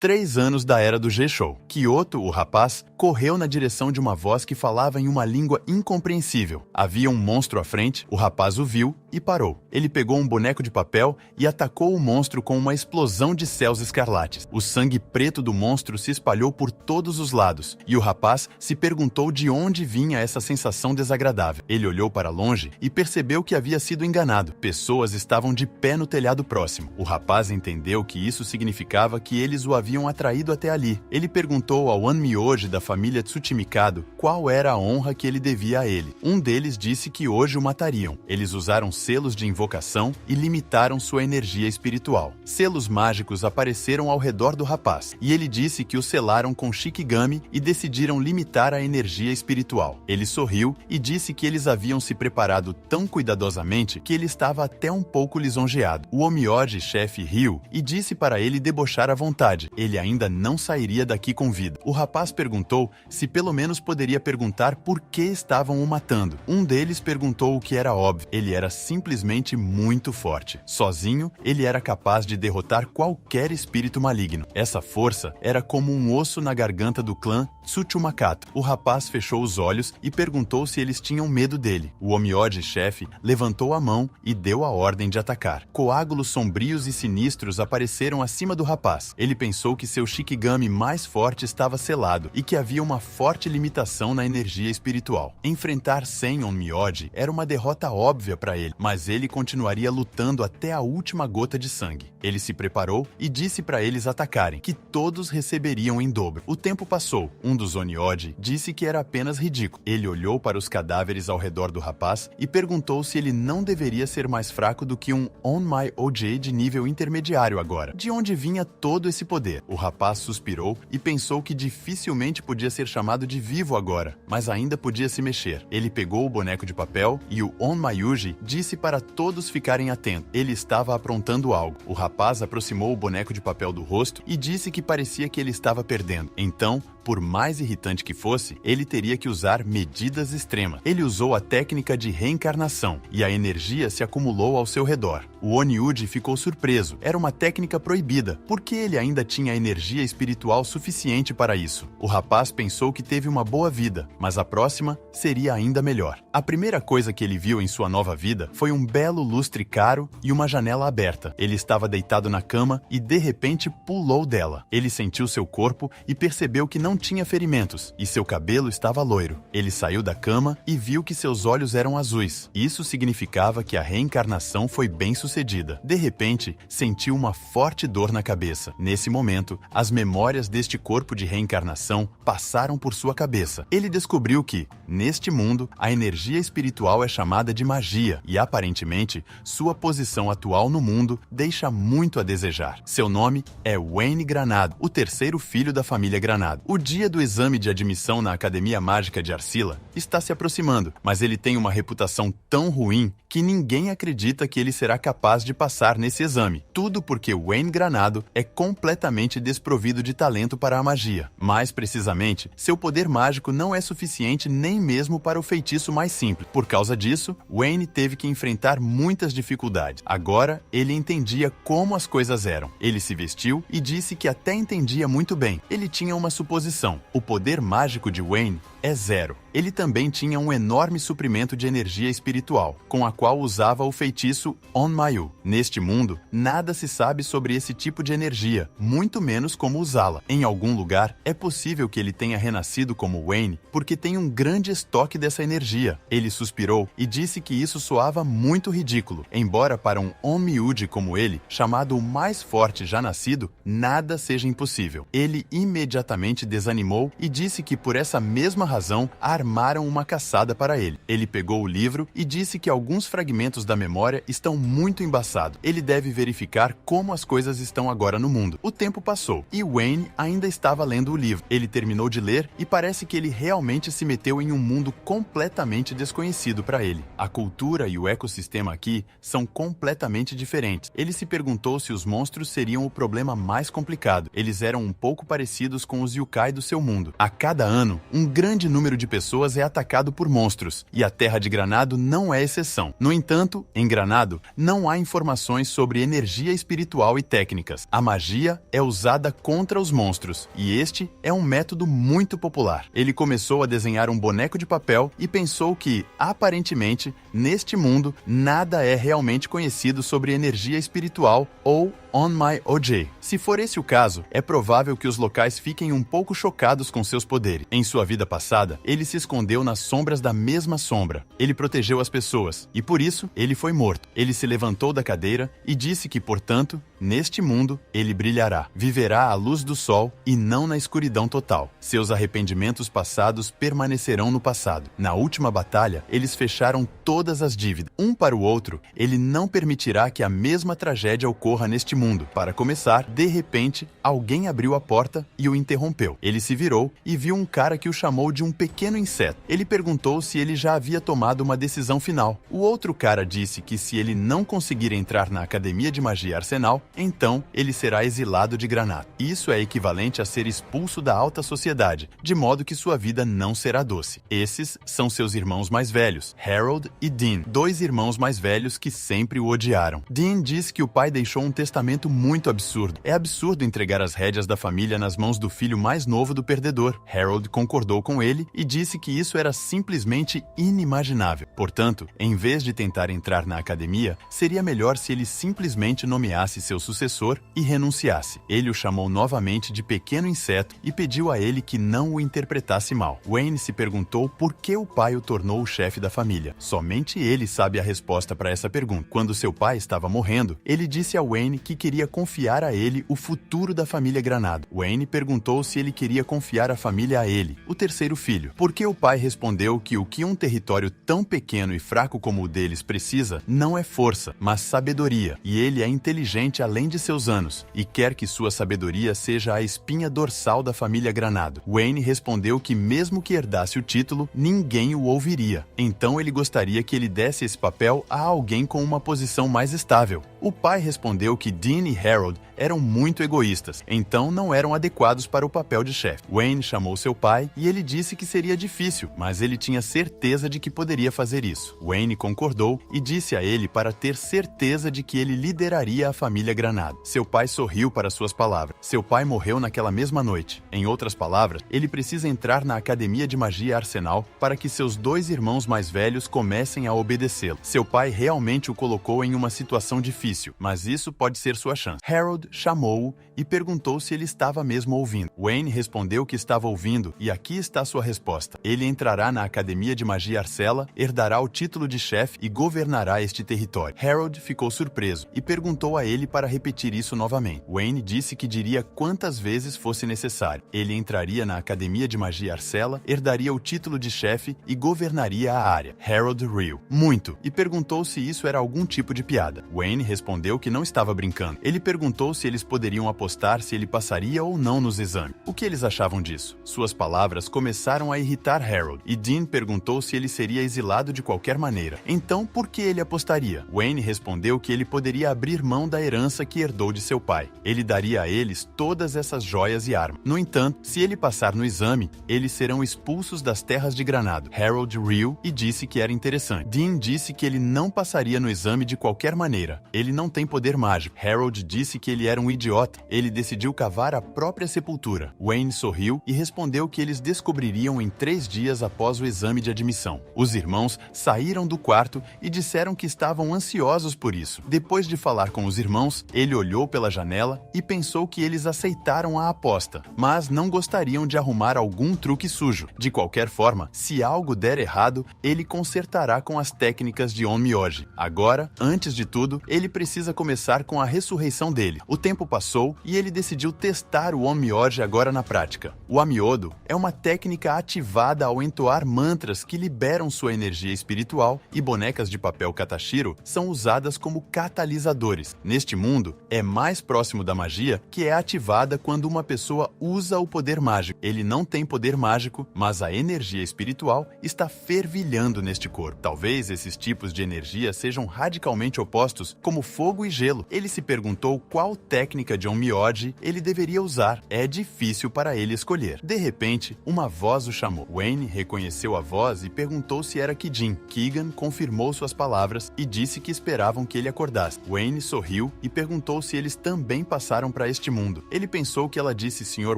3 anos da era do G-Show. Kyoto, o rapaz, correu na direção de uma voz que falava em uma língua incompreensível. Havia um monstro à frente, o rapaz o viu e parou. Ele pegou um boneco de papel e atacou o monstro com uma explosão de céus escarlates. O sangue preto do monstro se espalhou por todos os lados, e o rapaz se perguntou de onde vinha essa sensação desagradável. Ele olhou para longe e percebeu que havia sido enganado. Pessoas estavam de pé no telhado próximo. O rapaz entendeu que isso significava que eles o haviam atraído até ali. Ele perguntou ao Onmyoji da família Tsuchimikado qual era a honra que ele devia a ele. Um deles disse que hoje o matariam. Eles usaram selos de invocação e limitaram sua energia espiritual. Selos mágicos apareceram ao redor do rapaz, e ele disse que o selaram com Shikigami e decidiram limitar a energia espiritual. Ele sorriu e disse que eles haviam se preparado tão cuidadosamente que ele estava até um pouco lisonjeado. O Onmyoji chefe riu e disse para ele debochar à vontade. Ele ainda não sairia daqui com vida. O rapaz perguntou se pelo menos poderia perguntar por que estavam o matando. Um deles perguntou o que era óbvio. Ele era simplesmente muito forte. Sozinho, ele era capaz de derrotar qualquer espírito maligno. Essa força era como um osso na garganta do clã Tsuchimakato. O rapaz fechou os olhos e perguntou se eles tinham medo dele. O Onmyoji chefe levantou a mão e deu a ordem de atacar. Coágulos sombrios e sinistros apareceram acima do rapaz. Ele pensou que seu Shikigami mais forte estava selado e que havia uma forte limitação na energia espiritual. Enfrentar 100 Onmyoji era uma derrota óbvia para ele, mas ele continuaria lutando até a última gota de sangue. Ele se preparou e disse para eles atacarem, que todos receberiam em dobro. O tempo passou. Um dos Onmyoji disse que era apenas ridículo. Ele olhou para os cadáveres ao redor do rapaz e perguntou se ele não deveria ser mais fraco do que um Onmyoji de nível intermediário agora. De onde vinha todo esse poder? O rapaz suspirou e pensou que dificilmente podia ser chamado de vivo agora, mas ainda podia se mexer. Ele pegou o boneco de papel e o Onmyoji disse para todos ficarem atentos. Ele estava aprontando algo. O rapaz aproximou o boneco de papel do rosto e disse que parecia que ele estava perdendo. Então, por mais irritante que fosse, ele teria que usar medidas extremas. Ele usou a técnica de reencarnação e a energia se acumulou ao seu redor. O Onyuji ficou surpreso. Era uma técnica proibida, porque ele ainda tinha energia espiritual suficiente para isso. O rapaz pensou que teve uma boa vida, mas a próxima seria ainda melhor. A primeira coisa que ele viu em sua nova vida foi um belo lustre caro e uma janela aberta. Ele estava deitado na cama e de repente pulou dela. Ele sentiu seu corpo e percebeu que não tinha ferimentos, e seu cabelo estava loiro. Ele saiu da cama e viu que seus olhos eram azuis. Isso significava que a reencarnação foi bem sucedida. De repente, sentiu uma forte dor na cabeça. Nesse momento, as memórias deste corpo de reencarnação passaram por sua cabeça. Ele descobriu que, neste mundo, a energia espiritual é chamada de magia, e aparentemente, sua posição atual no mundo deixa muito a desejar. Seu nome é Wayne Granado, o terceiro filho da família Granado. O dia do exame de admissão na Academia Mágica de Arcila está se aproximando, mas ele tem uma reputação tão ruim que ninguém acredita que ele será capaz de passar nesse exame. Tudo porque Wayne Granado é completamente desprovido de talento para a magia. Mais precisamente, seu poder mágico não é suficiente nem mesmo para o feitiço mais simples. Por causa disso, Wayne teve que enfrentar muitas dificuldades. Agora, ele entendia como as coisas eram. Ele se vestiu e disse que até entendia muito bem. Ele tinha uma suposição. O poder mágico de Wayne é 0. Ele também tinha um enorme suprimento de energia espiritual, com a qual usava o feitiço Onmyo. Neste mundo, nada se sabe sobre esse tipo de energia, muito menos como usá-la. Em algum lugar, é possível que ele tenha renascido como Wayne, porque tem um grande estoque dessa energia. Ele suspirou e disse que isso soava muito ridículo, embora para um Onmyoji como ele, chamado o mais forte já nascido, nada seja impossível. Ele imediatamente desanimou e disse que por essa mesma razão armaram uma caçada para ele. Ele pegou o livro e disse que alguns fragmentos da memória estão muito embaçados. Ele deve verificar como as coisas estão agora no mundo. O tempo passou e Wayne ainda estava lendo o livro. Ele terminou de ler e parece que ele realmente se meteu em um mundo completamente desconhecido para ele. A cultura e o ecossistema aqui são completamente diferentes. Ele se perguntou se os monstros seriam o problema mais complicado. Eles eram um pouco parecidos com os yokai do seu mundo. A cada ano, um grande grande número de pessoas é atacado por monstros, e a Terra de Granado não é exceção. No entanto, em Granado, não há informações sobre energia espiritual e técnicas. A magia é usada contra os monstros, e este é um método muito popular. Ele começou a desenhar um boneco de papel e pensou que, aparentemente, neste mundo, nada é realmente conhecido sobre energia espiritual ou On My OJ. Se for esse o caso, é provável que os locais fiquem um pouco chocados com seus poderes. Em sua vida passada, ele se escondeu nas sombras da mesma sombra. Ele protegeu as pessoas, e por isso, ele foi morto. Ele se levantou da cadeira e disse que, portanto, neste mundo, ele brilhará. Viverá à luz do sol e não na escuridão total. Seus arrependimentos passados permanecerão no passado. Na última batalha, eles fecharam todas as dívidas. Um para o outro, ele não permitirá que a mesma tragédia ocorra neste mundo. Para começar, de repente, alguém abriu a porta e o interrompeu. Ele se virou e viu um cara que o chamou de um pequeno inseto. Ele perguntou se ele já havia tomado uma decisão final. O outro cara disse que se ele não conseguir entrar na Academia de Magia Arsenal, então ele será exilado de Granado. Isso é equivalente a ser expulso da alta sociedade, de modo que sua vida não será doce. Esses são seus irmãos mais velhos, Harold e Dean, dois irmãos mais velhos que sempre o odiaram. Dean diz que o pai deixou um testamento muito absurdo. É absurdo entregar as rédeas da família nas mãos do filho mais novo do perdedor. Harold concordou com ele e disse que isso era simplesmente inimaginável. Portanto, em vez de tentar entrar na academia, seria melhor se ele simplesmente nomeasse seu sucessor e renunciasse. Ele o chamou novamente de pequeno inseto e pediu a ele que não o interpretasse mal. Wayne se perguntou por que o pai o tornou o chefe da família. Somente ele sabe a resposta para essa pergunta. Quando seu pai estava morrendo, ele disse a Wayne que queria confiar a ele o futuro da família Granado. Wayne perguntou se ele queria confiar a família a ele, o terceiro filho. Porque o pai respondeu que o que um território tão pequeno e fraco como o deles precisa não é força, mas sabedoria, e ele é inteligente além de seus anos, e quer que sua sabedoria seja a espinha dorsal da família Granado. Wayne respondeu que mesmo que herdasse o título, ninguém o ouviria. Então ele gostaria que ele desse esse papel a alguém com uma posição mais estável. O pai respondeu que Dean e Harold eram muito egoístas, então não eram adequados para o papel de chefe. Wayne chamou seu pai e ele disse que seria difícil, mas ele tinha certeza de que poderia fazer isso. Wayne concordou e disse a ele para ter certeza de que ele lideraria a família Granado. Seu pai sorriu para suas palavras. Seu pai morreu naquela mesma noite. Em outras palavras, ele precisa entrar na Academia de Magia Arsenal para que seus dois irmãos mais velhos comecem a obedecê-lo. Seu pai realmente o colocou em uma situação difícil, mas isso pode ser sua chance. Harold chamou-o e perguntou se ele estava mesmo ouvindo. Wayne respondeu que estava ouvindo e aqui está sua resposta. Ele entrará na Academia de Magia Arcela, herdará o título de chefe e governará este território. Harold ficou surpreso e perguntou a ele para repetir isso novamente. Wayne disse que diria quantas vezes fosse necessário. Ele entraria na Academia de Magia Arcela, herdaria o título de chefe e governaria a área. Harold riu muito e perguntou se isso era algum tipo de piada. Wayne respondeu que não estava brincando. Ele perguntou se eles poderiam apostar se ele passaria ou não nos exames. O que eles achavam disso? Suas palavras começaram a irritar Harold, e Dean perguntou se ele seria exilado de qualquer maneira. Então, por que ele apostaria? Wayne respondeu que ele poderia abrir mão da herança que herdou de seu pai. Ele daria a eles todas essas joias e armas. No entanto, se ele passar no exame, eles serão expulsos das terras de Granado. Harold riu e disse que era interessante. Dean disse que ele não passaria no exame de qualquer maneira. Ele não tem poder mágico. Harold disse que ele era um idiota. Ele decidiu cavar a própria sepultura. Wayne sorriu e respondeu que eles descobririam em 3 dias após o exame de admissão. Os irmãos saíram do quarto e disseram que estavam ansiosos por isso. Depois de falar com os irmãos, ele olhou pela janela e pensou que eles aceitaram a aposta, mas não gostariam de arrumar algum truque sujo. De qualquer forma, se algo der errado, ele consertará com as técnicas de Onmyoji. Agora, antes de tudo, ele precisa começar com a ressurreição dele. O tempo passou e ele decidiu testar o Onmyoji agora na prática. O Amiodo é uma técnica ativada ao entoar mantras que liberam sua energia espiritual, e bonecas de papel Katashiro são usadas como catalisadores. Neste mundo, é mais próximo da magia que é ativada quando uma pessoa usa o poder mágico. Ele não tem poder mágico, mas a energia espiritual está fervilhando neste corpo. Talvez esses tipos de energia sejam radicalmente opostos, como fogo e gelo. Ele se perguntou qual técnica de Onmyoji ele deveria usar. É difícil para ele escolher. De repente, uma voz o chamou. Wayne reconheceu a voz e perguntou se era Kijin. Keegan confirmou suas palavras e disse que esperavam que ele acordasse. Wayne sorriu e perguntou se eles também passaram para este mundo. Ele pensou que ela disse Sr.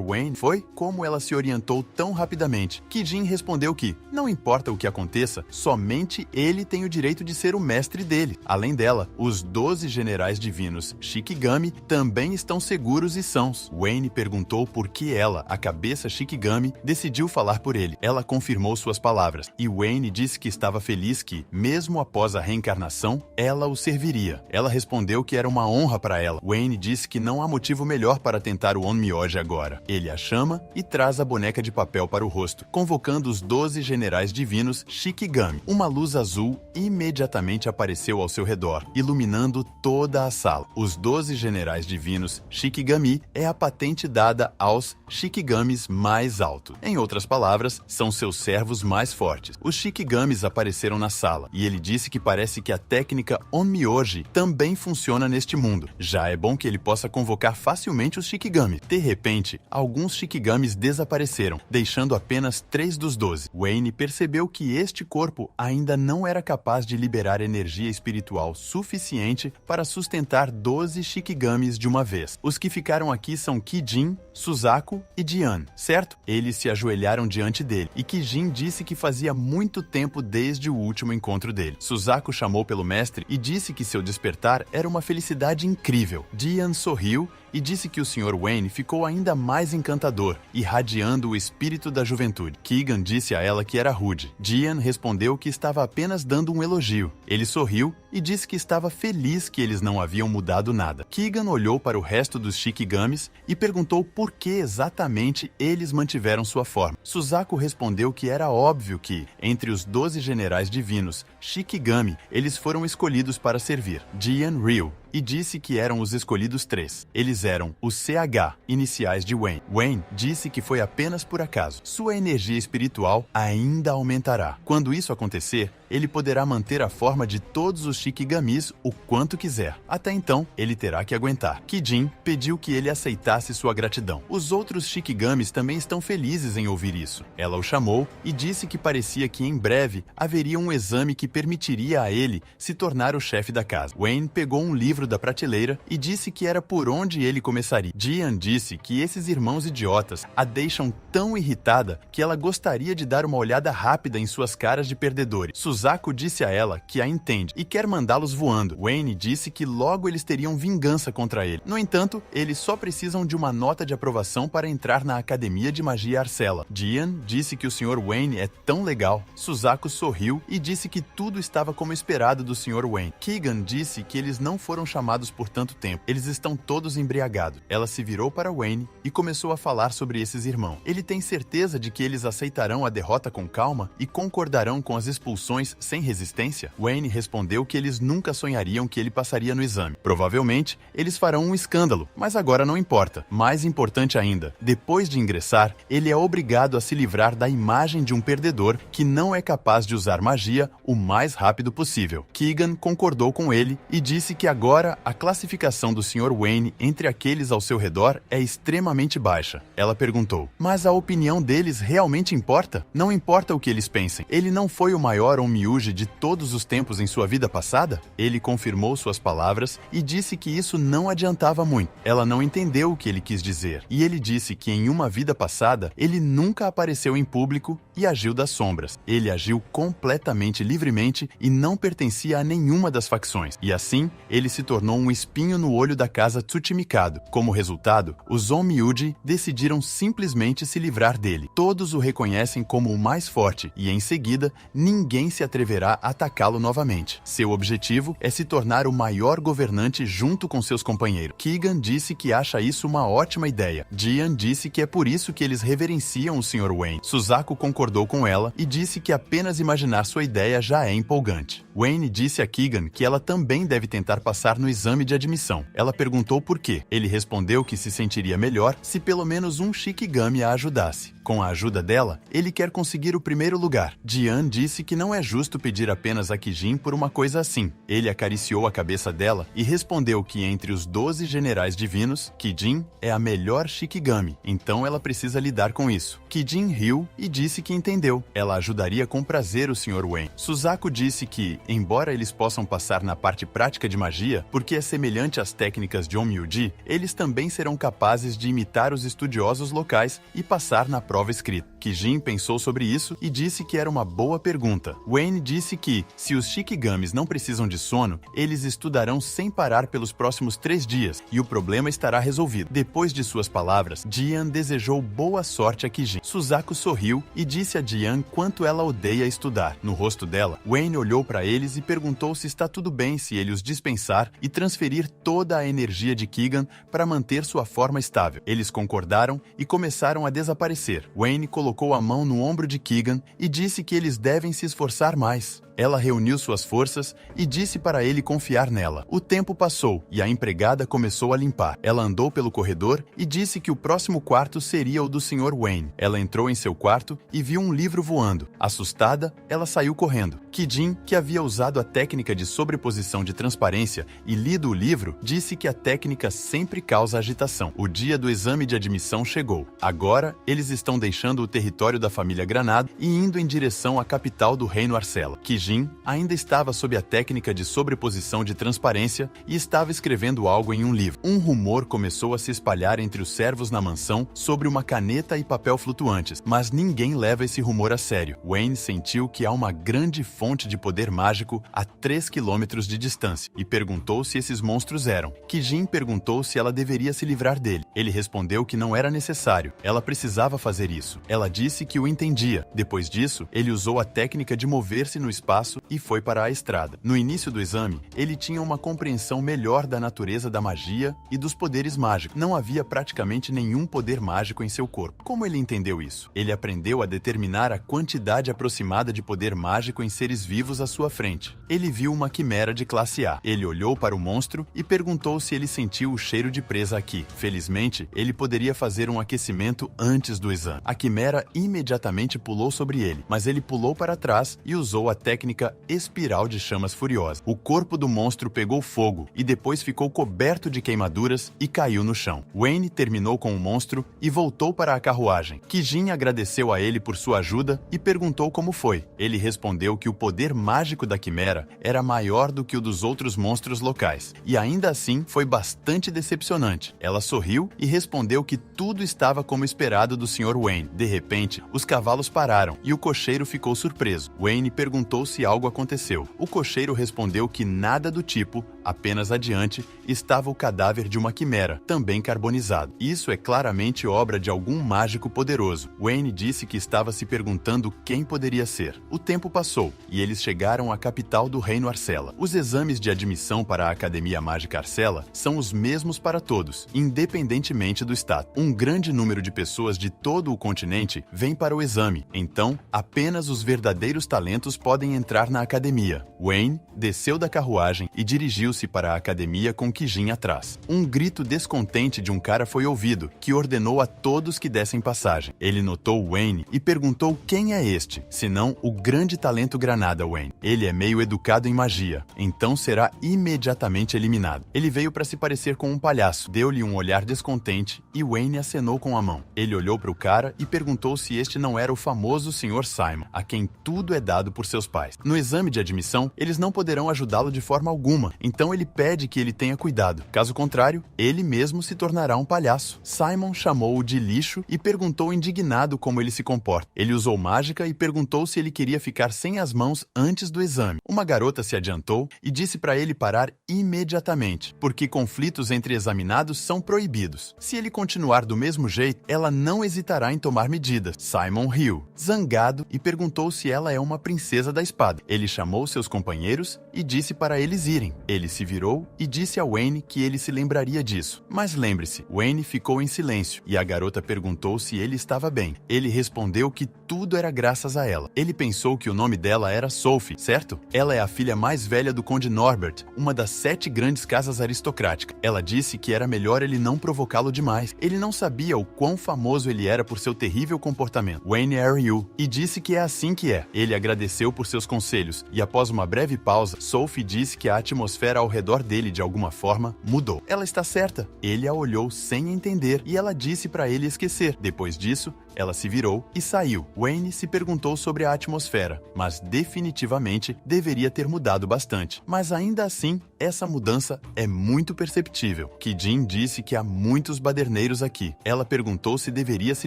Wayne. Foi como ela se orientou tão rapidamente. Kijin respondeu que, não importa o que aconteça, somente ele tem o direito de ser o mestre dele. Além dela, os 12 generais divinos Shikigami também estão seguros e sãos. Wayne perguntou por que ela, a cabeça Shikigami, decidiu falar por ele. Ela confirmou suas palavras, e Wayne disse que estava feliz que, mesmo após a reencarnação, ela o serviria. Ela respondeu que era uma honra para ela. Wayne disse que não há motivo melhor para tentar o Onmyoji agora. Ele a chama e traz a boneca de papel para o rosto, convocando os 12 generais divinos Shikigami. Uma luz azul imediatamente apareceu ao seu redor, iluminando toda a sala. Os 12 generais divinos Shikigami é a patente dada aos Shikigamis mais altos. Em outras palavras, são seus servos mais fortes. Os Shikigamis apareceram na sala, e ele disse que parece que a técnica Onmyoji também funciona neste mundo. Já é bom que ele possa convocar facilmente os Shikigami. De repente, alguns Shikigamis desapareceram, deixando apenas 3 dos 12. Wayne percebeu que este corpo ainda não era capaz de liberar energia espiritual suficiente para sustentar 12 Shikigamis de uma vez. Os que ficaram aqui são Kijin, Suzaku e Dian, certo? Eles se ajoelharam diante dele, e Kijin disse que fazia muito tempo desde o último encontro dele. Suzaku chamou pelo mestre e disse que seu despertar era uma felicidade incrível. Dian sorriu e disse que o Sr. Wayne ficou ainda mais encantador, irradiando o espírito da juventude. Keegan disse a ela que era rude. Dian respondeu que estava apenas dando um elogio. Ele sorriu e disse que estava feliz que eles não haviam mudado nada. Keegan olhou para o resto dos Shikigamis e perguntou por que exatamente eles mantiveram sua forma. Suzaku respondeu que era óbvio que, entre os 12 generais divinos Shikigami, eles foram escolhidos para servir. Dian riu e disse que eram os escolhidos 3. Eles eram os CH, iniciais de Wayne. Wayne disse que foi apenas por acaso. Sua energia espiritual ainda aumentará. Quando isso acontecer, ele poderá manter a forma de todos os Shikigamis o quanto quiser. Até então, ele terá que aguentar. Kijin pediu que ele aceitasse sua gratidão. Os outros Shikigamis também estão felizes em ouvir isso. Ela o chamou e disse que parecia que em breve haveria um exame que permitiria a ele se tornar o chefe da casa. Wayne pegou um livro da prateleira e disse que era por onde ele começaria. Dian disse que esses irmãos idiotas a deixam tão irritada que ela gostaria de dar uma olhada rápida em suas caras de perdedores. Suzaku disse a ela que a entende e quer mandá-los voando. Wayne disse que logo eles teriam vingança contra ele. No entanto, eles só precisam de uma nota de aprovação para entrar na Academia de Magia Arcella. Dian disse que o Sr. Wayne é tão legal. Suzaku sorriu e disse que tudo estava como esperado do Sr. Wayne. Keegan disse que eles não foram chamados por tanto tempo. Eles estão todos embriagados. Ela se virou para Wayne e começou a falar sobre esses irmãos. Ele tem certeza de que eles aceitarão a derrota com calma e concordarão com as expulsões sem resistência? Wayne respondeu que eles nunca sonhariam que ele passaria no exame. Provavelmente, eles farão um escândalo, mas agora não importa. Mais importante ainda, depois de ingressar, ele é obrigado a se livrar da imagem de um perdedor que não é capaz de usar magia o mais rápido possível. Keegan concordou com ele e disse que agora a classificação do Sr. Wayne entre aqueles ao seu redor é extremamente baixa. Ela perguntou, mas a opinião deles realmente importa? Não importa o que eles pensem. Ele não foi o maior Onmyoji de todos os tempos em sua vida passada? Ele confirmou suas palavras e disse que isso não adiantava muito. Ela não entendeu o que ele quis dizer. E ele disse que em uma vida passada, ele nunca apareceu em público e agiu das sombras. Ele agiu completamente livremente e não pertencia a nenhuma das facções. E assim, ele se tornou um espinho no olho da casa Tsuchimikado. Como resultado, os Onmyoji decidiram simplesmente se livrar dele. Todos o reconhecem como o mais forte e, em seguida, ninguém se atreverá a atacá-lo novamente. Seu objetivo é se tornar o maior governante junto com seus companheiros. Keegan disse que acha isso uma ótima ideia. Dian disse que é por isso que eles reverenciam o Sr. Wayne. Suzaku concordou com ela e disse que apenas imaginar sua ideia já é empolgante. Wayne disse a Keegan que ela também deve tentar passar no exame de admissão. Ela perguntou por quê. Ele respondeu que se sentiria melhor se pelo menos um Shikigami a ajudasse. Com a ajuda dela, ele quer conseguir o primeiro lugar. Jian disse que não é justo pedir apenas a Kijin por uma coisa assim. Ele acariciou a cabeça dela e respondeu que entre os 12 generais divinos, Kijin é a melhor Shikigami, então ela precisa lidar com isso. Kijin riu e disse que entendeu. Ela ajudaria com prazer o Sr. Wayne. Suzaku disse que, embora eles possam passar na parte prática de magia, porque é semelhante às técnicas de Onmyuji, eles também serão capazes de imitar os estudiosos locais e passar na prova escrita. Kijin pensou sobre isso e disse que era uma boa pergunta. Wayne disse que, se os Shikigamis não precisam de sono, eles estudarão sem parar pelos próximos 3 dias e o problema estará resolvido. Depois de suas palavras, Jian desejou boa sorte a Kijin. Suzaku sorriu e disse a Jian quanto ela odeia estudar. No rosto dela, Wayne olhou para eles e perguntou se está tudo bem se ele os dispensar e transferir toda a energia de Kigan para manter sua forma estável. Eles concordaram e começaram a desaparecer. Wayne colocou a mão no ombro de Kigan e disse que eles devem se esforçar mais. Ela reuniu suas forças e disse para ele confiar nela. O tempo passou e a empregada começou a limpar. Ela andou pelo corredor e disse que o próximo quarto seria o do Sr. Wayne. Ela entrou em seu quarto e viu um livro voando. Assustada, ela saiu correndo. Kijin, que havia usado a técnica de sobreposição de transparência e lido o livro, disse que a técnica sempre causa agitação. O dia do exame de admissão chegou. Agora, eles estão deixando o território da família Granado e indo em direção à capital do Reino Arcela. Kijin ainda estava sob a técnica de sobreposição de transparência e estava escrevendo algo em um livro. Um rumor começou a se espalhar entre os servos na mansão sobre uma caneta e papel flutuantes, mas ninguém leva esse rumor a sério. Wayne sentiu que há uma grande fonte de poder mágico a 3 quilômetros de distância e perguntou se esses monstros eram. Kijin perguntou se ela deveria se livrar dele. Ele respondeu que não era necessário. Ela precisava fazer isso. Ela disse que o entendia. Depois disso, ele usou a técnica de mover-se no espaço e foi para a estrada. No início do exame, ele tinha uma compreensão melhor da natureza da magia e dos poderes mágicos. Não havia praticamente nenhum poder mágico em seu corpo. Como ele entendeu isso? Ele aprendeu a determinar a quantidade aproximada de poder mágico em seres vivos à sua frente. Ele viu uma quimera de classe A. Ele olhou para o monstro e perguntou se ele sentiu o cheiro de presa aqui. Felizmente, ele poderia fazer um aquecimento antes do exame. A quimera imediatamente pulou sobre ele, mas ele pulou para trás e usou a técnica espiral de chamas furiosas. O corpo do monstro pegou fogo e depois ficou coberto de queimaduras e caiu no chão. Wayne terminou com o monstro e voltou para a carruagem. Kijin agradeceu a ele por sua ajuda e perguntou como foi. Ele respondeu que o poder mágico da quimera era maior do que o dos outros monstros locais, e ainda assim foi bastante decepcionante. Ela sorriu e respondeu que tudo estava como esperado do Sr. Wayne. De repente, os cavalos pararam e o cocheiro ficou surpreso. Wayne perguntou se algo aconteceu. O cocheiro respondeu que nada do tipo, apenas adiante, estava o cadáver de uma quimera, também carbonizado. Isso é claramente obra de algum mágico poderoso. Wayne disse que estava se perguntando quem poderia ser. O tempo passou e eles chegaram à capital do Reino Arcela. Os exames de admissão para a Academia Mágica Arcela são os mesmos para todos, independentemente do estado. Um grande número de pessoas de todo o continente vem para o exame, então apenas os verdadeiros talentos podem entrar na academia. Wayne desceu da carruagem e dirigiu-se para a academia com Kijin atrás. Um grito descontente de um cara foi ouvido, que ordenou a todos que dessem passagem. Ele notou Wayne e perguntou quem é este, senão o grande talento Granada Wayne. Ele é meio educado em magia, então será imediatamente eliminado. Ele veio para se parecer com um palhaço, deu-lhe um olhar descontente e Wayne acenou com a mão. Ele olhou para o cara e perguntou se este não era o famoso Sr. Simon, a quem tudo é dado por seus pais. No exame de admissão, eles não poderão ajudá-lo de forma alguma, então ele pede que ele tenha cuidado. Caso contrário, ele mesmo se tornará um palhaço. Simon chamou-o de lixo e perguntou indignado como ele se comporta. Ele usou mágica e perguntou se ele queria ficar sem as mãos antes do exame. Uma garota se adiantou e disse para ele parar imediatamente, porque conflitos entre examinados são proibidos. Se ele continuar do mesmo jeito, ela não hesitará em tomar medidas. Simon riu, zangado, e perguntou se ela é uma princesa da espada. Ele chamou seus companheiros e disse para eles irem. Ele se virou e disse a Wayne que ele se lembraria disso. Mas lembre-se, Wayne ficou em silêncio e a garota perguntou se ele estava bem. Ele respondeu que tudo era graças a ela. Ele pensou que o nome dela era Sophie, certo? Ela é a filha mais velha do Conde Norbert, uma das 7 grandes casas aristocráticas. Ela disse que era melhor ele não provocá-lo demais. Ele não sabia o quão famoso ele era por seu terrível comportamento. Wayne Ariu, e disse que é assim que é. Ele agradeceu por seus conselhos e após uma breve pausa, Sophie disse que a atmosfera ao redor dele de alguma forma mudou. Ela está certa. Ele a olhou sem entender e ela disse para ele esquecer. Depois disso, ela se virou e saiu. Wayne se perguntou sobre a atmosfera, mas definitivamente deveria ter mudado bastante. Mas ainda assim, essa mudança é muito perceptível. Kidin disse que há muitos baderneiros aqui. Ela perguntou se deveria se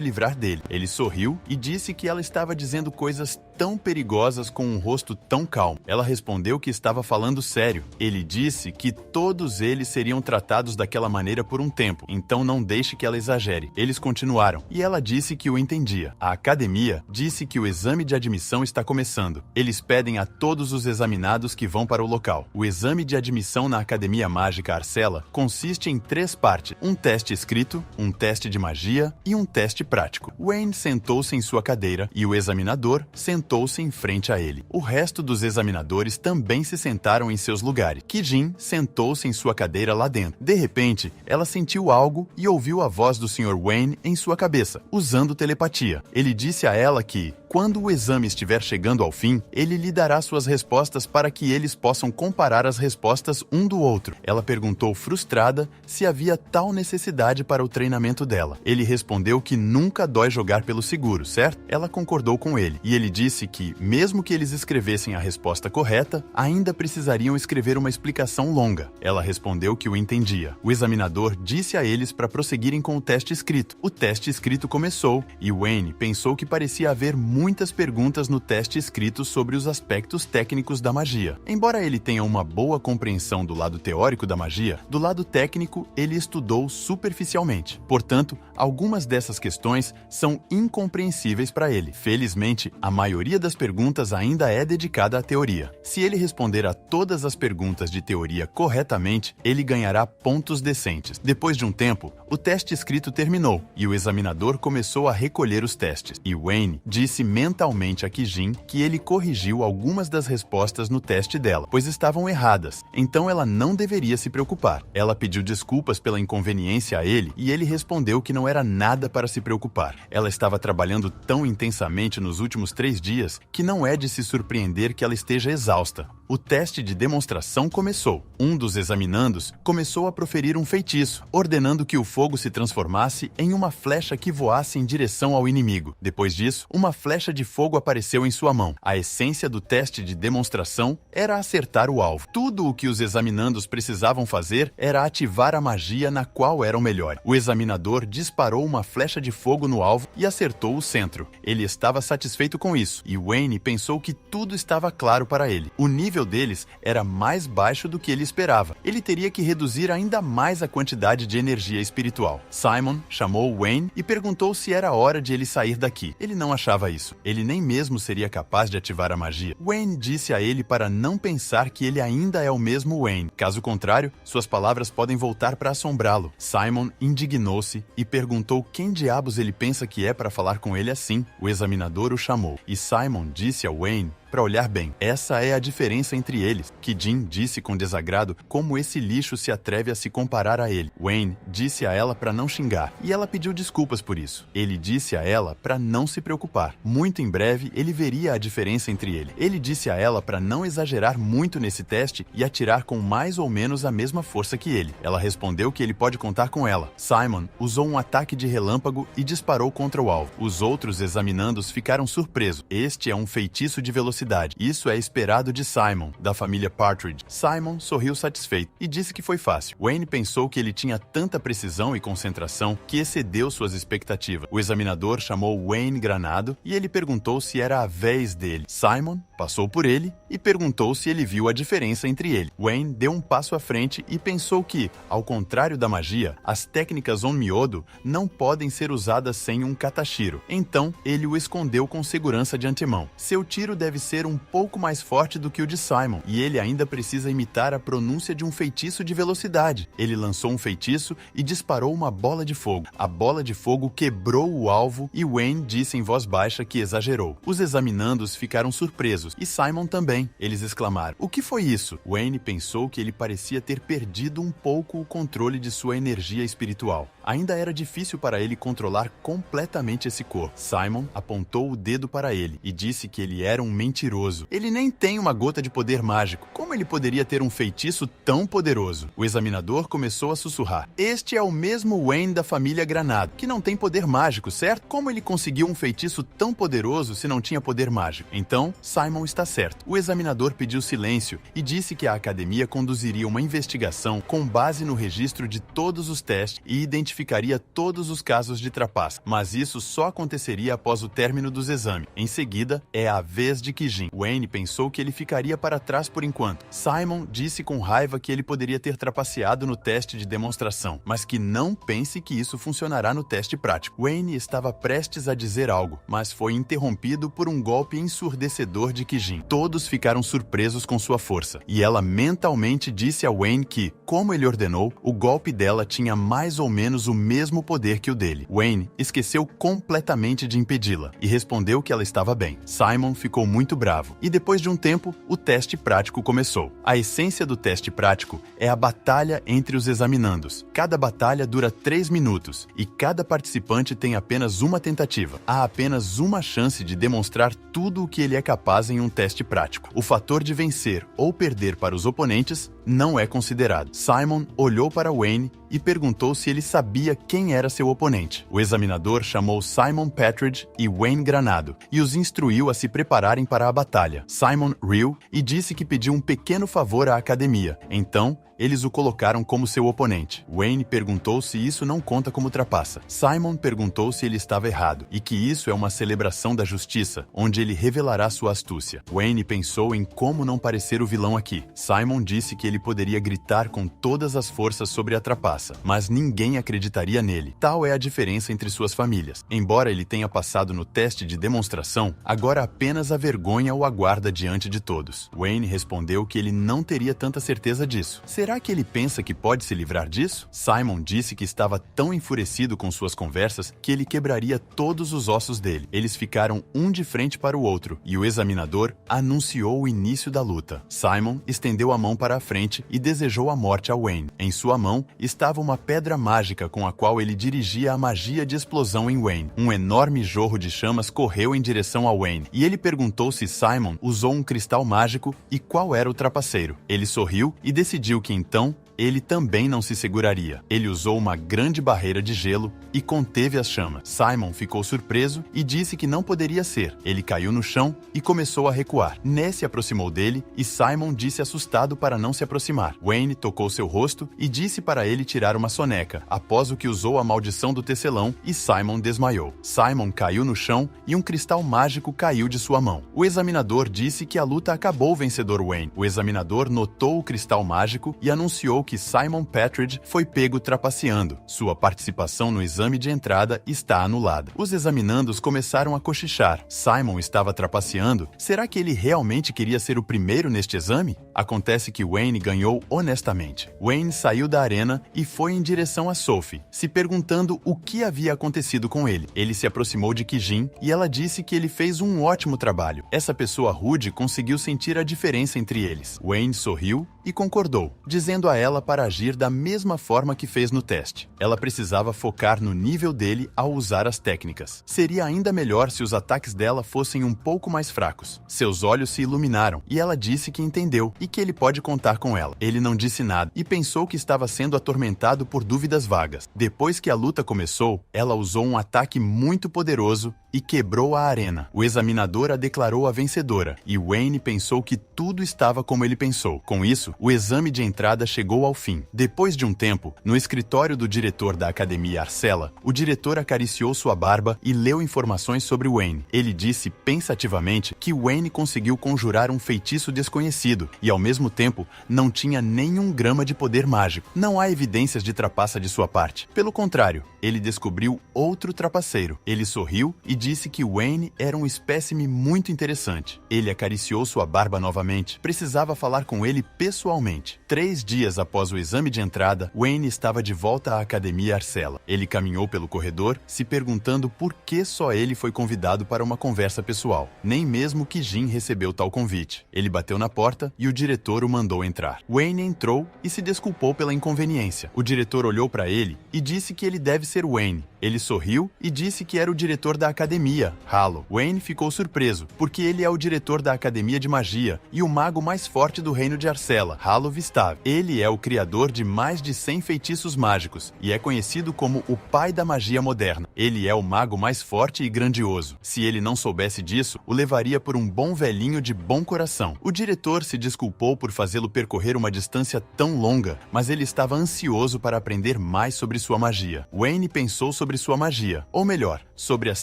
livrar dele. Ele sorriu e disse que ela estava dizendo coisas tão perigosas com um rosto tão calmo. Ela respondeu que estava falando sério. Ele disse que todos eles seriam tratados daquela maneira por um tempo, então não deixe que ela exagere. Eles continuaram, e ela disse que o entendia. A academia disse que o exame de admissão está começando. Eles pedem a todos os examinados que vão para o local. O exame de admissão na Academia Mágica Arcella consiste em 3 partes: um teste escrito, um teste de magia e um teste prático. Wayne sentou-se em sua cadeira e o examinador sentou-se em frente a ele. O resto dos examinadores também se sentaram em seus lugares. Kidin sentou-se em sua cadeira lá dentro. De repente, ela sentiu algo e ouviu a voz do Sr. Wayne em sua cabeça, usando telepatia. Ele disse a ela que, quando o exame estiver chegando ao fim, ele lhe dará suas respostas para que eles possam comparar as respostas um do outro. Ela perguntou frustrada se havia tal necessidade para o treinamento dela. Ele respondeu que nunca dói jogar pelo seguro, certo? Ela concordou com ele, e ele disse que, mesmo que eles escrevessem a resposta correta, ainda precisariam escrever uma explicação longa. Ela respondeu que o entendia. O examinador disse a eles para prosseguirem com o teste escrito. O teste escrito começou, e Wayne pensou que parecia haver muitas perguntas no teste escrito sobre os aspectos técnicos da magia. Embora ele tenha uma boa compreensão do lado teórico da magia, do lado técnico ele estudou superficialmente. Portanto, algumas dessas questões são incompreensíveis para ele. Felizmente, a maioria das perguntas ainda é dedicada à teoria. Se ele responder a todas as perguntas de teoria corretamente, ele ganhará pontos decentes. Depois de um tempo, o teste escrito terminou e o examinador começou a recolher os testes. E Wayne disse mentalmente a Kijin que ele corrigiu algumas das respostas no teste dela, pois estavam erradas, então ela não deveria se preocupar. Ela pediu desculpas pela inconveniência a ele e ele respondeu que não era nada para se preocupar. Ela estava trabalhando tão intensamente nos últimos 3 dias que não é de se surpreender que ela esteja exausta. O teste de demonstração começou. Um dos examinandos começou a proferir um feitiço, ordenando que o fogo se transformasse em uma flecha que voasse em direção ao inimigo. Depois disso, uma flecha de fogo apareceu em sua mão. A essência do teste de demonstração era acertar o alvo. Tudo o que os examinandos precisavam fazer era ativar a magia na qual eram melhor. O examinador disparou uma flecha de fogo no alvo e acertou o centro. Ele estava satisfeito com isso, e Wayne pensou que tudo estava claro para ele. O nível deles era mais baixo do que ele esperava. Ele teria que reduzir ainda mais a quantidade de energia espiritual. Simon chamou Wayne e perguntou se era hora de ele sair daqui. Ele não achava isso. Ele nem mesmo seria capaz de ativar a magia. Wayne disse a ele para não pensar que ele ainda é o mesmo Wayne. Caso contrário, suas palavras podem voltar para assombrá-lo. Simon indignou-se e perguntou quem diabos ele pensa que é para falar com ele assim. O examinador o chamou e Simon disse a Wayne para olhar bem. Essa é a diferença entre eles. Kijin disse com desagrado como esse lixo se atreve a se comparar a ele. Wayne disse a ela para não xingar, e ela pediu desculpas por isso. Ele disse a ela para não se preocupar. Muito em breve, ele veria a diferença entre ele. Ele disse a ela para não exagerar muito nesse teste e atirar com mais ou menos a mesma força que ele. Ela respondeu que ele pode contar com ela. Simon usou um ataque de relâmpago e disparou contra o alvo. Os outros examinandos ficaram surpresos. Este é um feitiço de velocidade. Isso é esperado de Simon, da família Partridge. Simon sorriu satisfeito e disse que foi fácil. Wayne pensou que ele tinha tanta precisão e concentração que excedeu suas expectativas. O examinador chamou Wayne Granado e ele perguntou se era a vez dele. Simon passou por ele e perguntou se ele viu a diferença entre ele. Wayne deu um passo à frente e pensou que, ao contrário da magia, as técnicas Onmyodo não podem ser usadas sem um katashiro. Então, ele o escondeu com segurança de antemão. Seu tiro deve ser um pouco mais forte do que o de Simon, e ele ainda precisa imitar a pronúncia de um feitiço de velocidade. Ele lançou um feitiço e disparou uma bola de fogo. A bola de fogo quebrou o alvo e Wayne disse em voz baixa que exagerou. Os examinandos ficaram surpresos, e Simon também. Eles exclamaram: "O que foi isso?" Wayne pensou que ele parecia ter perdido um pouco o controle de sua energia espiritual. Ainda era difícil para ele controlar completamente esse corpo. Simon apontou o dedo para ele e disse que ele era um mentiroso. Ele nem tem uma gota de poder mágico. Como ele poderia ter um feitiço tão poderoso? O examinador começou a sussurrar: "Este é o mesmo Wayne da família Granado, que não tem poder mágico, certo? Como ele conseguiu um feitiço tão poderoso se não tinha poder mágico?" Então, Simon está certo. O examinador pediu silêncio e disse que a academia conduziria uma investigação com base no registro de todos os testes e identificaria todos os casos de trapaça. Mas isso só aconteceria após o término dos exames. Em seguida, é a vez de Kijin. Wayne pensou que ele ficaria para trás por enquanto. Simon disse com raiva que ele poderia ter trapaceado no teste de demonstração, mas que não pense que isso funcionará no teste prático. Wayne estava prestes a dizer algo, mas foi interrompido por um golpe ensurdecedor de Kijin. Todos ficaram surpresos com sua força, e ela mentalmente disse a Wayne que, como ele ordenou, o golpe dela tinha mais ou menos o mesmo poder que o dele. Wayne esqueceu completamente de impedi-la e respondeu que ela estava bem. Simon ficou muito bravo, e depois de um tempo, o teste prático começou. A essência do teste prático é a batalha entre os examinandos. Cada batalha dura 3 minutos, e cada participante tem apenas uma tentativa. Há apenas uma chance de demonstrar tudo o que ele é capaz em um teste prático. O fator de vencer ou perder para os oponentes não é considerado. Simon olhou para Wayne e perguntou se ele sabia quem era seu oponente. O examinador chamou Simon Patridge e Wayne Granado e os instruiu a se prepararem para a batalha. Simon riu e disse que pediu um pequeno favor à academia. Então, eles o colocaram como seu oponente. Wayne perguntou se isso não conta como trapaça. Simon perguntou se ele estava errado e que isso é uma celebração da justiça, onde ele revelará sua astúcia. Wayne pensou em como não parecer o vilão aqui. Simon disse que ele poderia gritar com todas as forças sobre a trapaça, mas ninguém acreditaria nele. Tal é a diferença entre suas famílias. Embora ele tenha passado no teste de demonstração, agora apenas a vergonha o aguarda diante de todos. Wayne respondeu que ele não teria tanta certeza disso. Será que ele pensa que pode se livrar disso? Simon disse que estava tão enfurecido com suas conversas que ele quebraria todos os ossos dele. Eles ficaram um de frente para o outro e o examinador anunciou o início da luta. Simon estendeu a mão para a frente e desejou a morte a Wayne. Em sua mão estava uma pedra mágica com a qual ele dirigia a magia de explosão em Wayne. Um enorme jorro de chamas correu em direção a Wayne e ele perguntou se Simon usou um cristal mágico e qual era o trapaceiro. Ele sorriu e decidiu que então ele também não se seguraria. Ele usou uma grande barreira de gelo e conteve as chamas. Simon ficou surpreso e disse que não poderia ser. Ele caiu no chão e começou a recuar. Ness se aproximou dele e Simon disse assustado para não se aproximar. Wayne tocou seu rosto e disse para ele tirar uma soneca, após o que usou a maldição do tecelão e Simon desmaiou. Simon caiu no chão e um cristal mágico caiu de sua mão. O examinador disse que a luta acabou vencedor Wayne. O examinador notou o cristal mágico e anunciou que Simon Patridge foi pego trapaceando. Sua participação no exame de entrada está anulada. Os examinandos começaram a cochichar. Simon estava trapaceando? Será que ele realmente queria ser o primeiro neste exame? Acontece que Wayne ganhou honestamente. Wayne saiu da arena e foi em direção a Sophie, se perguntando o que havia acontecido com ele. Ele se aproximou de Kijin e ela disse que ele fez um ótimo trabalho. Essa pessoa rude conseguiu sentir a diferença entre eles. Wayne sorriu e concordou, dizendo a ela para agir da mesma forma que fez no teste. Ela precisava focar no nível dele ao usar as técnicas. Seria ainda melhor se os ataques dela fossem um pouco mais fracos. Seus olhos se iluminaram e ela disse que entendeu e que ele pode contar com ela. Ele não disse nada e pensou que estava sendo atormentado por dúvidas vagas. Depois que a luta começou, ela usou um ataque muito poderoso e quebrou a arena. O examinador a declarou a vencedora e Wayne pensou que tudo estava como ele pensou. Com isso, isso, o exame de entrada chegou ao fim. Depois de um tempo, no escritório do diretor da Academia Arcella, o diretor acariciou sua barba e leu informações sobre Wayne. Ele disse pensativamente que Wayne conseguiu conjurar um feitiço desconhecido e, ao mesmo tempo, não tinha nenhum grama de poder mágico. Não há evidências de trapaça de sua parte. Pelo contrário, ele descobriu outro trapaceiro. Ele sorriu e disse que Wayne era um espécime muito interessante. Ele acariciou sua barba novamente. Precisava falar com ele pessoalmente. 3 dias após o exame de entrada, Wayne estava de volta à Academia Arcella. Ele caminhou pelo corredor, se perguntando por que só ele foi convidado para uma conversa pessoal. Nem mesmo Kijin recebeu tal convite. Ele bateu na porta e o diretor o mandou entrar. Wayne entrou e se desculpou pela inconveniência. O diretor olhou para ele e disse que ele deve ser Wayne. Ele sorriu e disse que era o diretor da academia, Halo. Wayne ficou surpreso, porque ele é o diretor da Academia de Magia e o mago mais forte do reino de Arcella, Halo Vistav. Ele é o criador de mais de 100 feitiços mágicos e é conhecido como o pai da magia moderna. Ele é o mago mais forte e grandioso. Se ele não soubesse disso, o levaria por um bom velhinho de bom coração. O diretor se desculpou por fazê-lo percorrer uma distância tão longa, mas ele estava ansioso para aprender mais sobre sua magia. Wayne pensou sobre sua magia, ou melhor, sobre as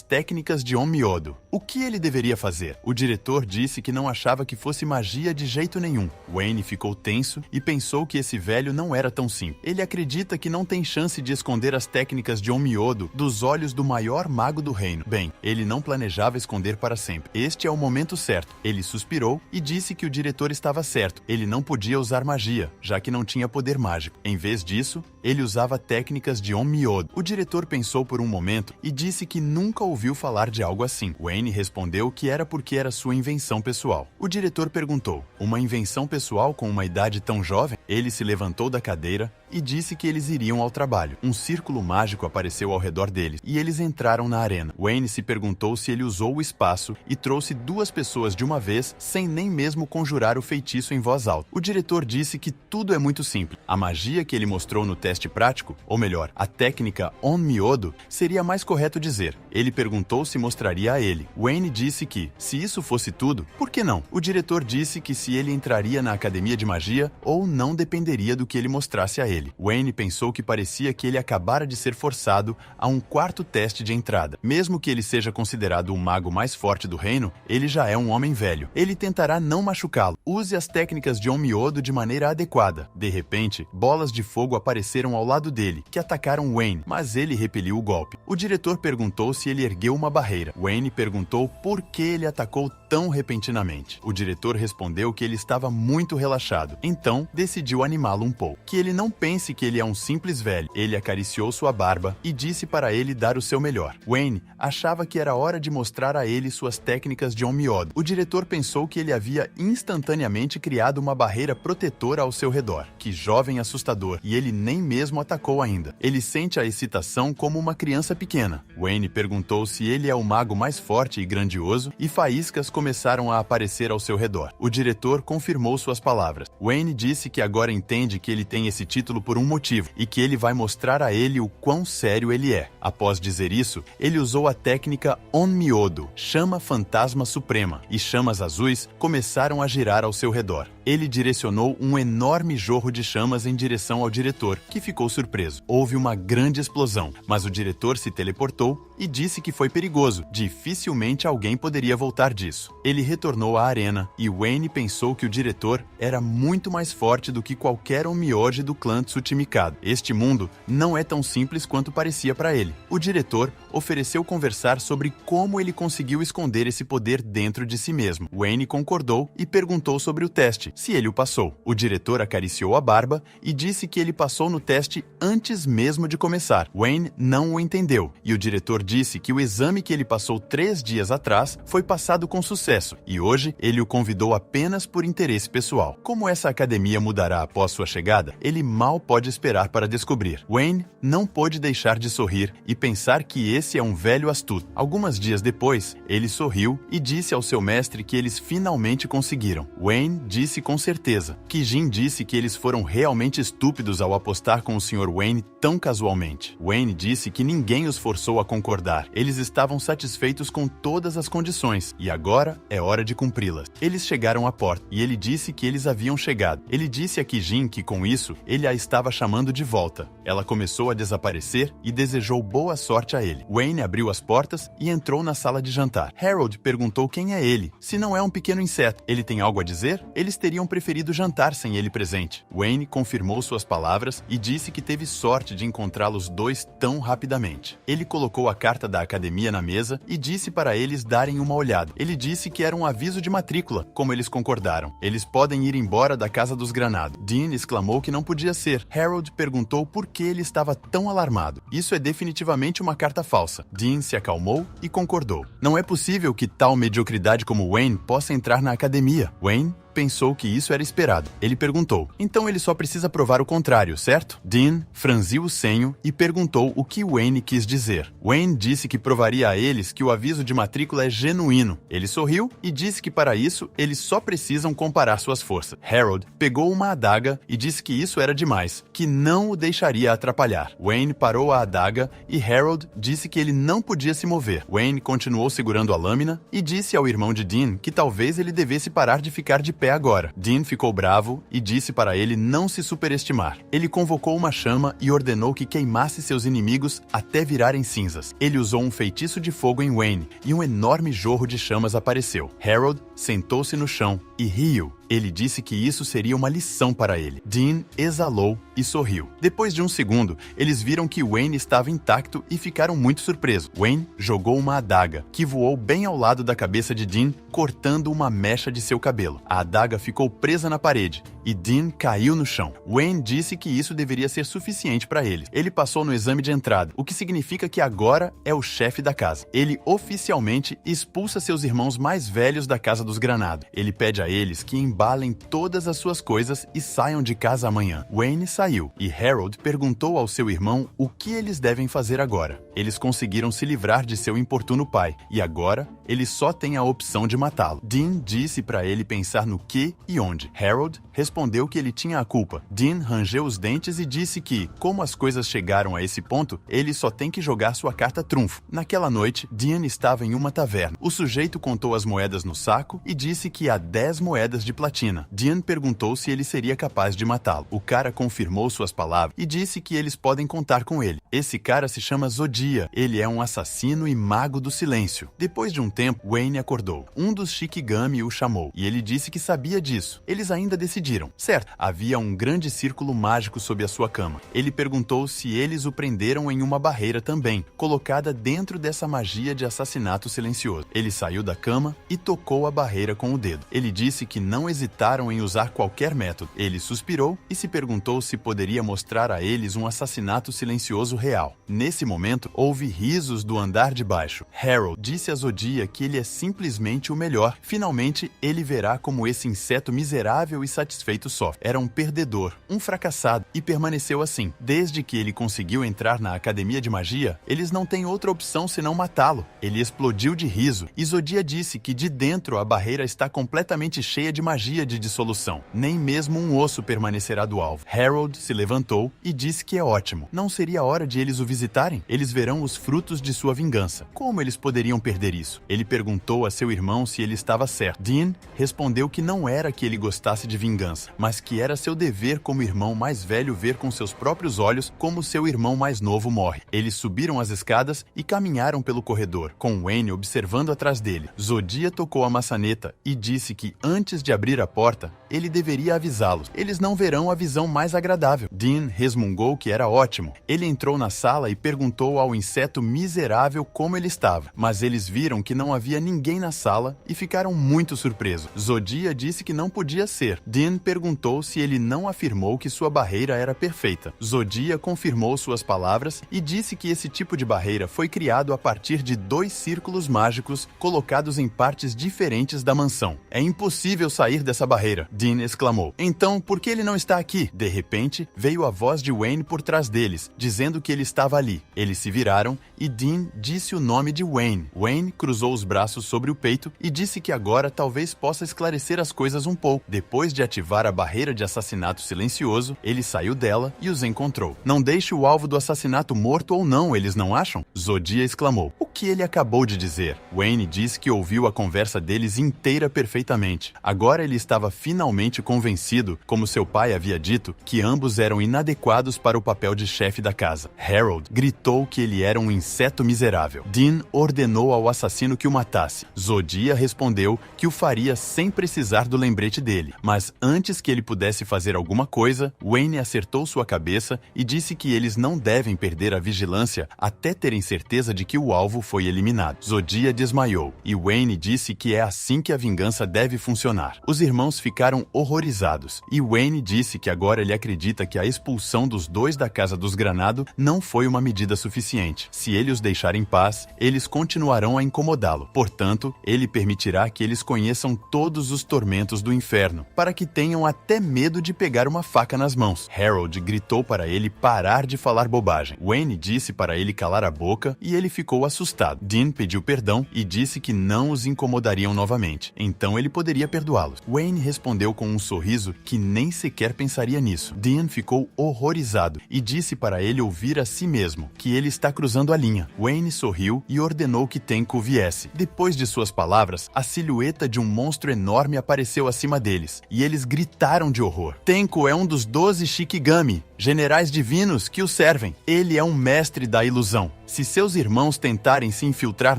técnicas de Onmyodo. O que ele deveria fazer? O diretor disse que não achava que fosse magia de jeito nenhum. Wayne ficou tenso e pensou que esse velho não era tão simples. Ele acredita que não tem chance de esconder as técnicas de Onmyodo dos olhos do maior mago do reino. Bem, ele não planejava esconder para sempre. Este é o momento certo. Ele suspirou e disse que o diretor estava certo. Ele não podia usar magia, já que não tinha poder mágico. Em vez disso, ele usava técnicas de Onmyodo. O diretor pensou por um momento e disse que nunca ouviu falar de algo assim. Wayne respondeu que era porque era sua invenção pessoal. O diretor perguntou: uma invenção pessoal com uma idade tão jovem? Ele se levantou da cadeira e disse que eles iriam ao trabalho. Um círculo mágico apareceu ao redor deles e eles entraram na arena. Wayne se perguntou se ele usou o espaço e trouxe 2 pessoas de uma vez sem nem mesmo conjurar o feitiço em voz alta. O diretor disse que tudo é muito simples. A magia que ele mostrou no teste prático, ou melhor, a técnica Onmyodo, seria mais correto dizer. Ele perguntou se mostraria a ele. Wayne disse que, se isso fosse tudo, por que não? O diretor disse que se ele entraria na academia de magia ou não dependeria do que ele mostrasse a ele. Wayne pensou que parecia que ele acabara de ser forçado a um 4º teste de entrada. Mesmo que ele seja considerado o mago mais forte do reino, ele já é um homem velho. Ele tentará não machucá-lo. Use as técnicas de Onmyodo de maneira adequada. De repente, bolas de fogo apareceram ao lado dele, que atacaram Wayne, mas ele repeliu o golpe. O diretor perguntou se ele ergueu uma barreira. Wayne perguntou por que ele atacou tão repentinamente. O diretor respondeu que ele estava muito relaxado, então decidiu animá-lo um pouco. Que ele não pense que ele é um simples velho. Ele acariciou sua barba e disse para ele dar o seu melhor. Wayne achava que era hora de mostrar a ele suas técnicas de Onmyodo. O diretor pensou que ele havia instantaneamente criado uma barreira protetora ao seu redor. Que jovem assustador, e ele nem mesmo atacou ainda. Ele sente a excitação como uma criança pequena. Wayne perguntou se ele é o mago mais forte e grandioso, e faíscas começaram a aparecer ao seu redor. O diretor confirmou suas palavras. Wayne disse que agora entende que ele tem esse título por um motivo, e que ele vai mostrar a ele o quão sério ele é. Após dizer isso, ele usou a técnica Onmyodo, chama fantasma suprema, e chamas azuis começaram a girar ao seu redor. Ele direcionou um enorme jorro de chamas em direção ao diretor, que ficou surpreso. Houve uma grande explosão, mas o diretor se teleportou e disse que foi perigoso. Dificilmente alguém poderia voltar disso. Ele retornou à arena e Wayne pensou que o diretor era muito mais forte do que qualquer Onmyoji do clã Tsuchimikado. Este mundo não é tão simples quanto parecia para ele. O diretor ofereceu conversar sobre como ele conseguiu esconder esse poder dentro de si mesmo. Wayne concordou e perguntou sobre o teste, se ele o passou. O diretor acariciou a barba e disse que ele passou no teste antes mesmo de começar. Wayne não o entendeu e o diretor disse que o exame que ele passou 3 dias atrás foi passado com sucesso e hoje ele o convidou apenas por interesse pessoal. Como essa academia mudará após sua chegada, ele mal pode esperar para descobrir. Wayne não pôde deixar de sorrir e pensar que esse é um velho astuto. Alguns dias depois, ele sorriu e disse ao seu mestre que eles finalmente conseguiram. Wayne disse com certeza. Kijin disse que eles foram realmente estúpidos ao apostar com o Sr. Wayne tão casualmente. Wayne disse que ninguém os forçou a concordar concordar. Eles estavam satisfeitos com todas as condições, e agora é hora de cumpri-las. Eles chegaram à porta, e ele disse que eles haviam chegado. Ele disse a Kijin que, com isso, ele a estava chamando de volta. Ela começou a desaparecer e desejou boa sorte a ele. Wayne abriu as portas e entrou na sala de jantar. Harold perguntou quem é ele, se não é um pequeno inseto. Ele tem algo a dizer? Eles teriam preferido jantar sem ele presente. Wayne confirmou suas palavras e disse que teve sorte de encontrá-los dois tão rapidamente. Ele colocou a carta da academia na mesa e disse para eles darem uma olhada. Ele disse que era um aviso de matrícula, como eles concordaram. Eles podem ir embora da casa dos Granado. Dean exclamou que não podia ser. Harold perguntou por que ele estava tão alarmado. Isso é definitivamente uma carta falsa. Dean se acalmou e concordou. Não é possível que tal mediocridade como Wayne possa entrar na academia. Wayne pensou que isso era esperado. Ele perguntou, então ele só precisa provar o contrário, certo? Dean franziu o senho e perguntou o que Wayne quis dizer. Wayne disse que provaria a eles que o aviso de matrícula é genuíno. Ele sorriu e disse que para isso eles só precisam comparar suas forças. Harold pegou uma adaga e disse que isso era demais, que não o deixaria atrapalhar. Wayne parou a adaga e Harold disse que ele não podia se mover. Wayne continuou segurando a lâmina e disse ao irmão de Dean que talvez ele devesse parar de ficar de pé agora. Dean ficou bravo e disse para ele não se superestimar. Ele convocou uma chama e ordenou que queimasse seus inimigos até virarem cinzas. Ele usou um feitiço de fogo em Wayne e um enorme jorro de chamas apareceu. Harold sentou-se no chão e riu. Ele disse que isso seria uma lição para ele. Dean exalou e sorriu. Depois de um segundo, eles viram que Wayne estava intacto e ficaram muito surpresos. Wayne jogou uma adaga, que voou bem ao lado da cabeça de Dean, cortando uma mecha de seu cabelo. A adaga ficou presa na parede e Dean caiu no chão. Wayne disse que isso deveria ser suficiente para eles. Ele passou no exame de entrada, o que significa que agora é o chefe da casa. Ele oficialmente expulsa seus irmãos mais velhos da casa dos Granado. Ele pede a eles que embalem todas as suas coisas e saiam de casa amanhã. Wayne saiu e Harold perguntou ao seu irmão o que eles devem fazer agora. Eles conseguiram se livrar de seu importuno pai e agora eles só têm a opção de matá-lo. Dean disse para ele pensar no que e onde. Harold respondeu que ele tinha a culpa. Dean rangeu os dentes e disse que, como as coisas chegaram a esse ponto, ele só tem que jogar sua carta trunfo. Naquela noite, Dean estava em uma taverna. O sujeito contou as moedas no saco e disse que há 10 moedas de platina. Dean perguntou se ele seria capaz de matá-lo. O cara confirmou suas palavras e disse que eles podem contar com ele. Esse cara se chama Zodia. Ele é um assassino e mago do silêncio. Depois de um tempo, Wayne acordou. Um dos Shikigami o chamou e ele disse que sabia disso. Eles ainda decidiram. Certo, havia um grande círculo mágico sob a sua cama. Ele perguntou se eles o prenderam em uma barreira também, colocada dentro dessa magia de assassinato silencioso. Ele saiu da cama e tocou a barreira com o dedo. Ele disse que não hesitaram em usar qualquer método. Ele suspirou e se perguntou se poderia mostrar a eles um assassinato silencioso real. Nesse momento, houve risos do andar de baixo. Harold disse a Zodia que ele é simplesmente o melhor. Finalmente, ele verá como esse inseto miserável e satisfeito sofre. Era um perdedor, um fracassado, e permaneceu assim. Desde que ele conseguiu entrar na academia de magia, eles não têm outra opção senão matá-lo. Ele explodiu de riso e Zodia disse que de dentro a barreira está completamente cheia de magia de dissolução. Nem mesmo um osso permanecerá do alvo. Harold se levantou e disse que é ótimo. Não seria hora de eles o visitarem? Eles verão os frutos de sua vingança. Como eles poderiam perder isso? Ele perguntou a seu irmão se ele estava certo. Dean respondeu que não era que ele gostasse de vingança, mas que era seu dever como irmão mais velho ver com seus próprios olhos como seu irmão mais novo morre. Eles subiram as escadas e caminharam pelo corredor, com Wayne observando atrás dele. Zodia tocou a maçaneta e disse que antes de abrir a porta, ele deveria avisá-los. Eles não verão a visão mais agradável. Dean resmungou que era ótimo. Ele entrou na sala e perguntou ao inseto miserável como ele estava, mas eles viram que não havia ninguém na sala e ficaram muito surpresos. Zodia disse que não podia ser. Dean perguntou se ele não afirmou que sua barreira era perfeita. Zodia confirmou suas palavras e disse que esse tipo de barreira foi criado a partir de 2 círculos mágicos colocados em partes diferentes da mansão. É impossível sair dessa barreira, Dean exclamou. Então, por que ele não está aqui? De repente, veio a voz de Wayne por trás deles, dizendo que ele estava ali. Eles se viraram e Dean disse o nome de Wayne. Wayne cruzou os braços sobre o peito e disse que agora talvez possa esclarecer as coisas um pouco. Depois de ativar derrubar a barreira de assassinato silencioso, ele saiu dela e os encontrou. Não deixe o alvo do assassinato morto ou não, eles não acham? Zodiah exclamou. O que ele acabou de dizer? Wayne disse que ouviu a conversa deles inteira perfeitamente. Agora ele estava finalmente convencido, como seu pai havia dito, que ambos eram inadequados para o papel de chefe da casa. Harold gritou que ele era um inseto miserável. Dean ordenou ao assassino que o matasse. Zodiah respondeu que o faria sem precisar do lembrete dele. Mas antes que ele pudesse fazer alguma coisa, Wayne acertou sua cabeça e disse que eles não devem perder a vigilância até terem certeza de que o alvo foi eliminado. Zodiah desmaiou e Wayne disse que é assim que a vingança deve funcionar. Os irmãos ficaram horrorizados e Wayne disse que agora ele acredita que a expulsão dos dois da casa dos Granado não foi uma medida suficiente. Se ele os deixar em paz, eles continuarão a incomodá-lo. Portanto, ele permitirá que eles conheçam todos os tormentos do inferno, para que tenham até medo de pegar uma faca nas mãos. Harold gritou para ele parar de falar bobagem. Wayne disse para ele calar a boca e ele ficou assustado. Dean pediu perdão e disse que não os incomodariam novamente. Então ele poderia perdoá-los. Wayne respondeu com um sorriso que nem sequer pensaria nisso. Dean ficou horrorizado e disse para ele ouvir a si mesmo, que ele está cruzando a linha. Wayne sorriu e ordenou que Tenko viesse. Depois de suas palavras, a silhueta de um monstro enorme apareceu acima deles, e eles gritaram de horror. Tenko é um dos 12 Shikigami, generais divinos que o servem. Ele é um mestre da ilusão. Se seus irmãos tentarem se infiltrar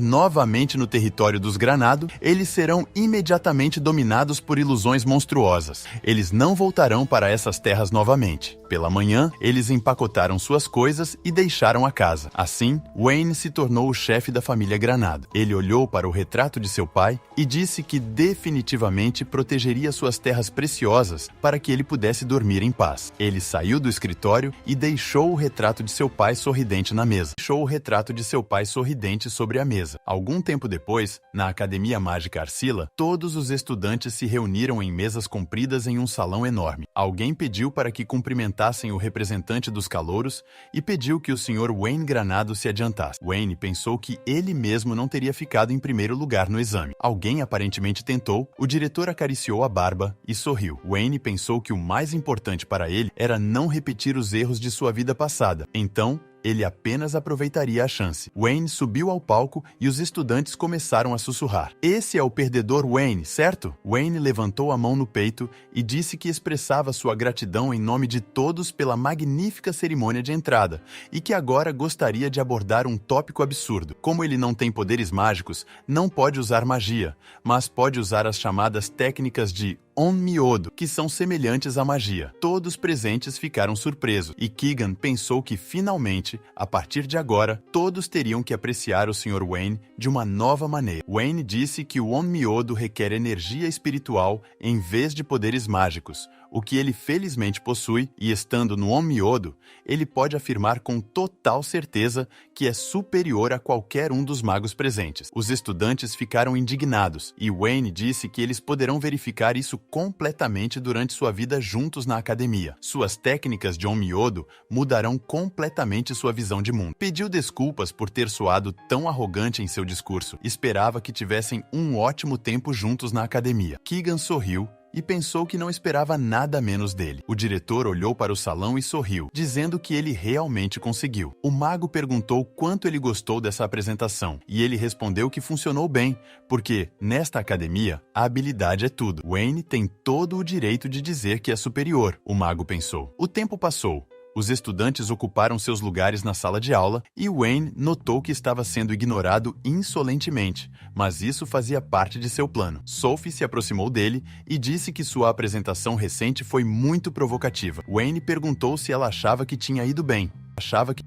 novamente no território dos Granado, eles serão imediatamente dominados por ilusões monstruosas. Eles não voltarão para essas terras novamente. Pela manhã, eles empacotaram suas coisas e deixaram a casa. Assim, Wayne se tornou o chefe da família Granado. Ele olhou para o retrato de seu pai e disse que definitivamente protegeria suas terras preciosas para que ele pudesse dormir em paz. Ele saiu do escritório e deixou o retrato de seu pai sorridente na mesa. Deixou o retrato de seu pai sorridente sobre a mesa. Algum tempo depois, na Academia Mágica Arcila, todos os estudantes se reuniram em mesas compridas em um salão enorme. Alguém pediu para que cumprimentassem o representante dos calouros e pediu que o Sr. Wayne Granado se adiantasse. Wayne pensou que ele mesmo não teria ficado em primeiro lugar no exame. Alguém aparentemente tentou, o diretor acariciou a barba e sorriu. Wayne pensou que o mais importante para ele era não repetir os erros de sua vida passada. Então, ele apenas aproveitaria a chance. Wayne subiu ao palco e os estudantes começaram a sussurrar. Esse é o perdedor Wayne, certo? Wayne levantou a mão no peito e disse que expressava sua gratidão em nome de todos pela magnífica cerimônia de entrada e que agora gostaria de abordar um tópico absurdo. Como ele não tem poderes mágicos, não pode usar magia, mas pode usar as chamadas técnicas de Onmyodo, que são semelhantes à magia. Todos presentes ficaram surpresos e Keegan pensou que finalmente, a partir de agora, todos teriam que apreciar o Sr. Wayne de uma nova maneira. Wayne disse que o Onmyodo requer energia espiritual em vez de poderes mágicos, o que ele felizmente possui, e estando no Onmyodo, ele pode afirmar com total certeza que é superior a qualquer um dos magos presentes. Os estudantes ficaram indignados, e Wayne disse que eles poderão verificar isso completamente durante sua vida juntos na academia. Suas técnicas de Onmyodo mudarão completamente sua visão de mundo. Pediu desculpas por ter soado tão arrogante em seu discurso. Esperava que tivessem um ótimo tempo juntos na academia. Keegan sorriu e pensou que não esperava nada menos dele. O diretor olhou para o salão e sorriu, dizendo que ele realmente conseguiu. O mago perguntou quanto ele gostou dessa apresentação, e ele respondeu que funcionou bem, porque, nesta academia, a habilidade é tudo. Wayne tem todo o direito de dizer que é superior, o mago pensou. O tempo passou. Os estudantes ocuparam seus lugares na sala de aula e Wayne notou que estava sendo ignorado insolentemente, mas isso fazia parte de seu plano. Sophie se aproximou dele e disse que sua apresentação recente foi muito provocativa. Wayne perguntou se ela achava que tinha ido bem.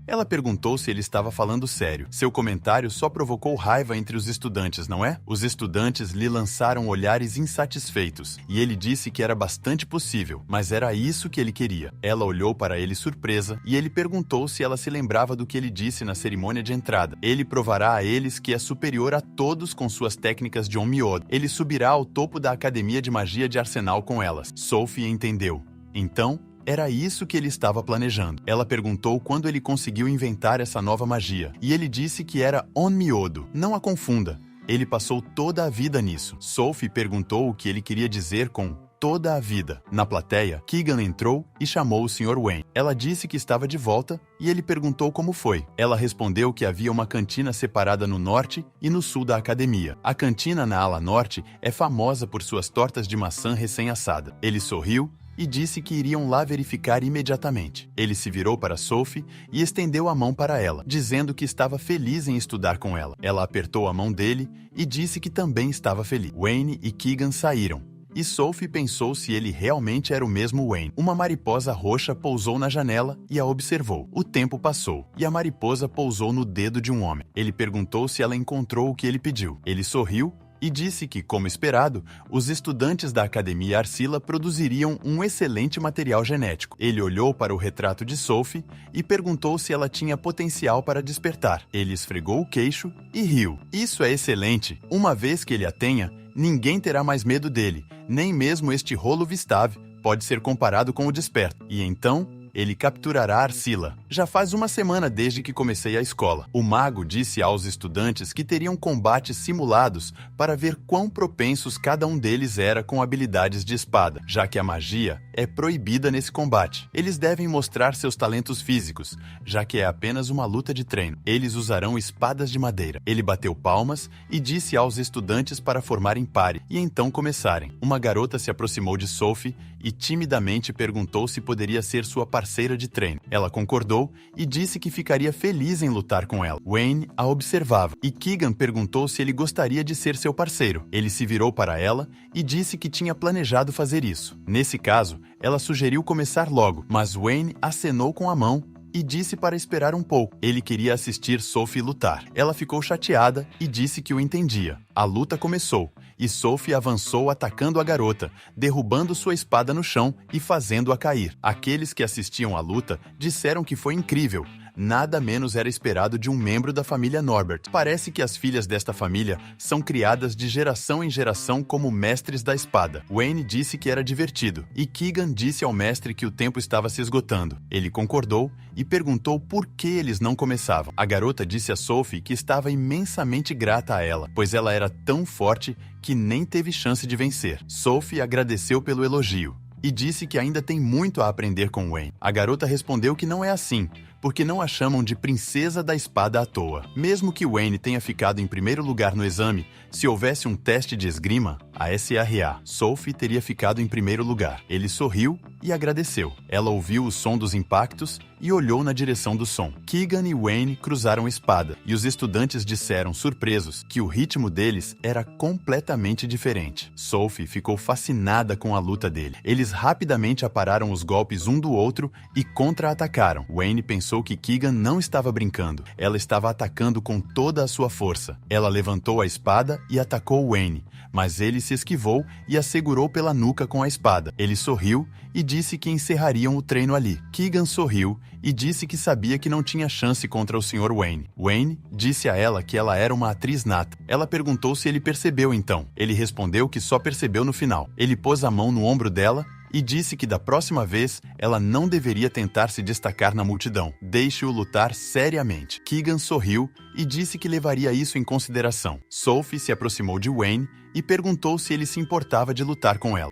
Ela perguntou se ele estava falando sério. Seu comentário só provocou raiva entre os estudantes, não é? Os estudantes lhe lançaram olhares insatisfeitos, e ele disse que era bastante possível, mas era isso que ele queria. Ela olhou para ele surpresa, e ele perguntou se ela se lembrava do que ele disse na cerimônia de entrada. Ele provará a eles que é superior a todos com suas técnicas de Onmyodo. Ele subirá ao topo da Academia de Magia de Arsenal com elas. Sophie entendeu. Então, era isso que ele estava planejando. Ela perguntou quando ele conseguiu inventar essa nova magia, e ele disse que era Onmyodo. Não a confunda. Ele passou toda a vida nisso. Sophie perguntou o que ele queria dizer com toda a vida. Na plateia, Keegan entrou e chamou o Sr. Wayne. Ela disse que estava de volta e ele perguntou como foi. Ela respondeu que havia uma cantina separada no norte e no sul da academia. A cantina na ala norte é famosa por suas tortas de maçã recém-assada. Ele sorriu e disse que iriam lá verificar imediatamente. Ele se virou para Sophie e estendeu a mão para ela, dizendo que estava feliz em estudar com ela. Ela apertou a mão dele e disse que também estava feliz. Wayne e Keegan saíram, e Sophie pensou se ele realmente era o mesmo Wayne. Uma mariposa roxa pousou na janela e a observou. O tempo passou, e a mariposa pousou no dedo de um homem. Ele perguntou se ela encontrou o que ele pediu. Ele sorriu e disse que, como esperado, os estudantes da Academia Arcila produziriam um excelente material genético. Ele olhou para o retrato de Sophie e perguntou se ela tinha potencial para despertar. Ele esfregou o queixo e riu. Isso é excelente. Uma vez que ele a tenha, ninguém terá mais medo dele. Nem mesmo este rolo Vistave pode ser comparado com o desperto. E então ele capturará Arcila. Já faz uma semana desde que comecei a escola. O mago disse aos estudantes que teriam combates simulados para ver quão propensos cada um deles era com habilidades de espada, já que a magia é proibida nesse combate. Eles devem mostrar seus talentos físicos, já que é apenas uma luta de treino. Eles usarão espadas de madeira. Ele bateu palmas e disse aos estudantes para formarem pare e então começarem. Uma garota se aproximou de Sophie e timidamente perguntou se poderia ser sua parceira de treino. Ela concordou e disse que ficaria feliz em lutar com ela. Wayne a observava e Keegan perguntou se ele gostaria de ser seu parceiro. Ele se virou para ela e disse que tinha planejado fazer isso. Nesse caso, ela sugeriu começar logo, mas Wayne acenou com a mão e disse para esperar um pouco. Ele queria assistir Sophie lutar. Ela ficou chateada e disse que o entendia. A luta começou e Sophie avançou atacando a garota, derrubando sua espada no chão e fazendo-a cair. Aqueles que assistiam à luta disseram que foi incrível. Nada menos era esperado de um membro da família Norbert. Parece que as filhas desta família são criadas de geração em geração como mestres da espada. Wayne disse que era divertido, e Keegan disse ao mestre que o tempo estava se esgotando. Ele concordou e perguntou por que eles não começavam. A garota disse a Sophie que estava imensamente grata a ela, pois ela era tão forte que nem teve chance de vencer. Sophie agradeceu pelo elogio e disse que ainda tem muito a aprender com Wayne. A garota respondeu que não é assim, porque não a chamam de princesa da espada à toa. Mesmo que Wayne tenha ficado em primeiro lugar no exame, se houvesse um teste de esgrima, a SRA, Sophie teria ficado em primeiro lugar. Ele sorriu e agradeceu. Ela ouviu o som dos impactos e olhou na direção do som. Keegan e Wayne cruzaram a espada, e os estudantes disseram, surpresos, que o ritmo deles era completamente diferente. Sophie ficou fascinada com a luta dele. Eles rapidamente apararam os golpes um do outro e contra-atacaram. Wayne pensou que Keegan não estava brincando. Ela estava atacando com toda a sua força. Ela levantou a espada e atacou Wayne, mas ele se esquivou e a segurou pela nuca com a espada. Ele sorriu e disse que encerrariam o treino ali. Keegan sorriu e disse que sabia que não tinha chance contra o Sr. Wayne. Wayne disse a ela que ela era uma atriz nata. Ela perguntou se ele percebeu então. Ele respondeu que só percebeu no final. Ele pôs a mão no ombro dela e disse que da próxima vez ela não deveria tentar se destacar na multidão. Deixe-o lutar seriamente. Keegan sorriu e disse que levaria isso em consideração. Sophie se aproximou de Wayne e perguntou se ele se importava de lutar com ela.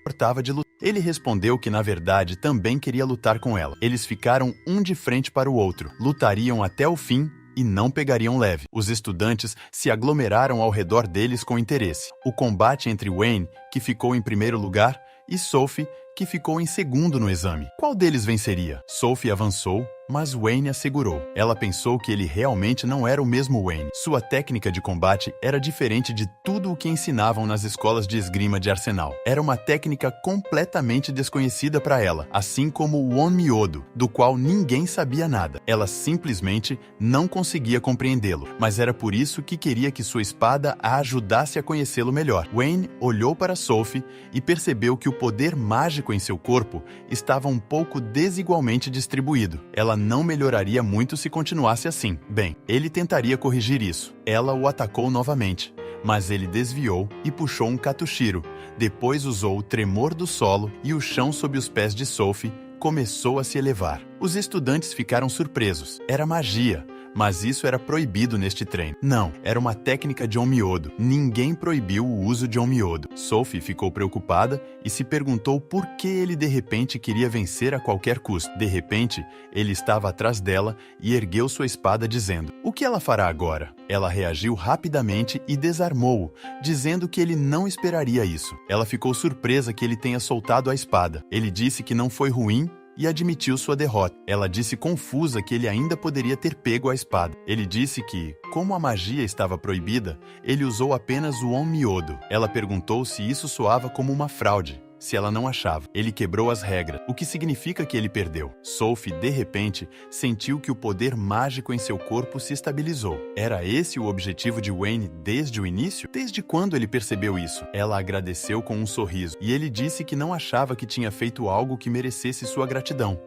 Ele respondeu que na verdade também queria lutar com ela. Eles ficaram um de frente para o outro, lutariam até o fim e não pegariam leve. Os estudantes se aglomeraram ao redor deles com interesse. O combate entre Wayne, que ficou em primeiro lugar, e Sophie, que ficou em segundo no exame. Qual deles venceria? Sophie avançou, mas Wayne a segurou. Ela pensou que ele realmente não era o mesmo Wayne. Sua técnica de combate era diferente de tudo o que ensinavam nas escolas de esgrima de Arsenal. Era uma técnica completamente desconhecida para ela, assim como o Onmyodo, do qual ninguém sabia nada. Ela simplesmente não conseguia compreendê-lo, mas era por isso que queria que sua espada a ajudasse a conhecê-lo melhor. Wayne olhou para Sophie e percebeu que o poder mágico em seu corpo estava um pouco desigualmente distribuído. Ela não melhoraria muito se continuasse assim. Bem, ele tentaria corrigir isso. Ela o atacou novamente, mas ele desviou e puxou um Katushiro. Depois usou o tremor do solo e o chão sob os pés de Sophie começou a se elevar. Os estudantes ficaram surpresos. Era magia, Mas isso era proibido neste treino. Não, era uma técnica de Onmyodo. Ninguém proibiu o uso de Onmyodo. Sophie ficou preocupada e se perguntou por que ele de repente queria vencer a qualquer custo. De repente, ele estava atrás dela e ergueu sua espada dizendo: "O que ela fará agora?" Ela reagiu rapidamente e desarmou-o, dizendo que ele não esperaria isso. Ela ficou surpresa que ele tenha soltado a espada. Ele disse que não foi ruim e admitiu sua derrota. Ela disse confusa que ele ainda poderia ter pego a espada. Ele disse que, como a magia estava proibida, ele usou apenas o Onmyodo. Ela perguntou se isso soava como uma fraude. Se ela não achava, ele quebrou as regras, o que significa que ele perdeu. Sophie, de repente, sentiu que o poder mágico em seu corpo se estabilizou. Era esse o objetivo de Wayne desde o início? Desde quando ele percebeu isso? Ela agradeceu com um sorriso, e ele disse que não achava que tinha feito algo que merecesse sua gratidão.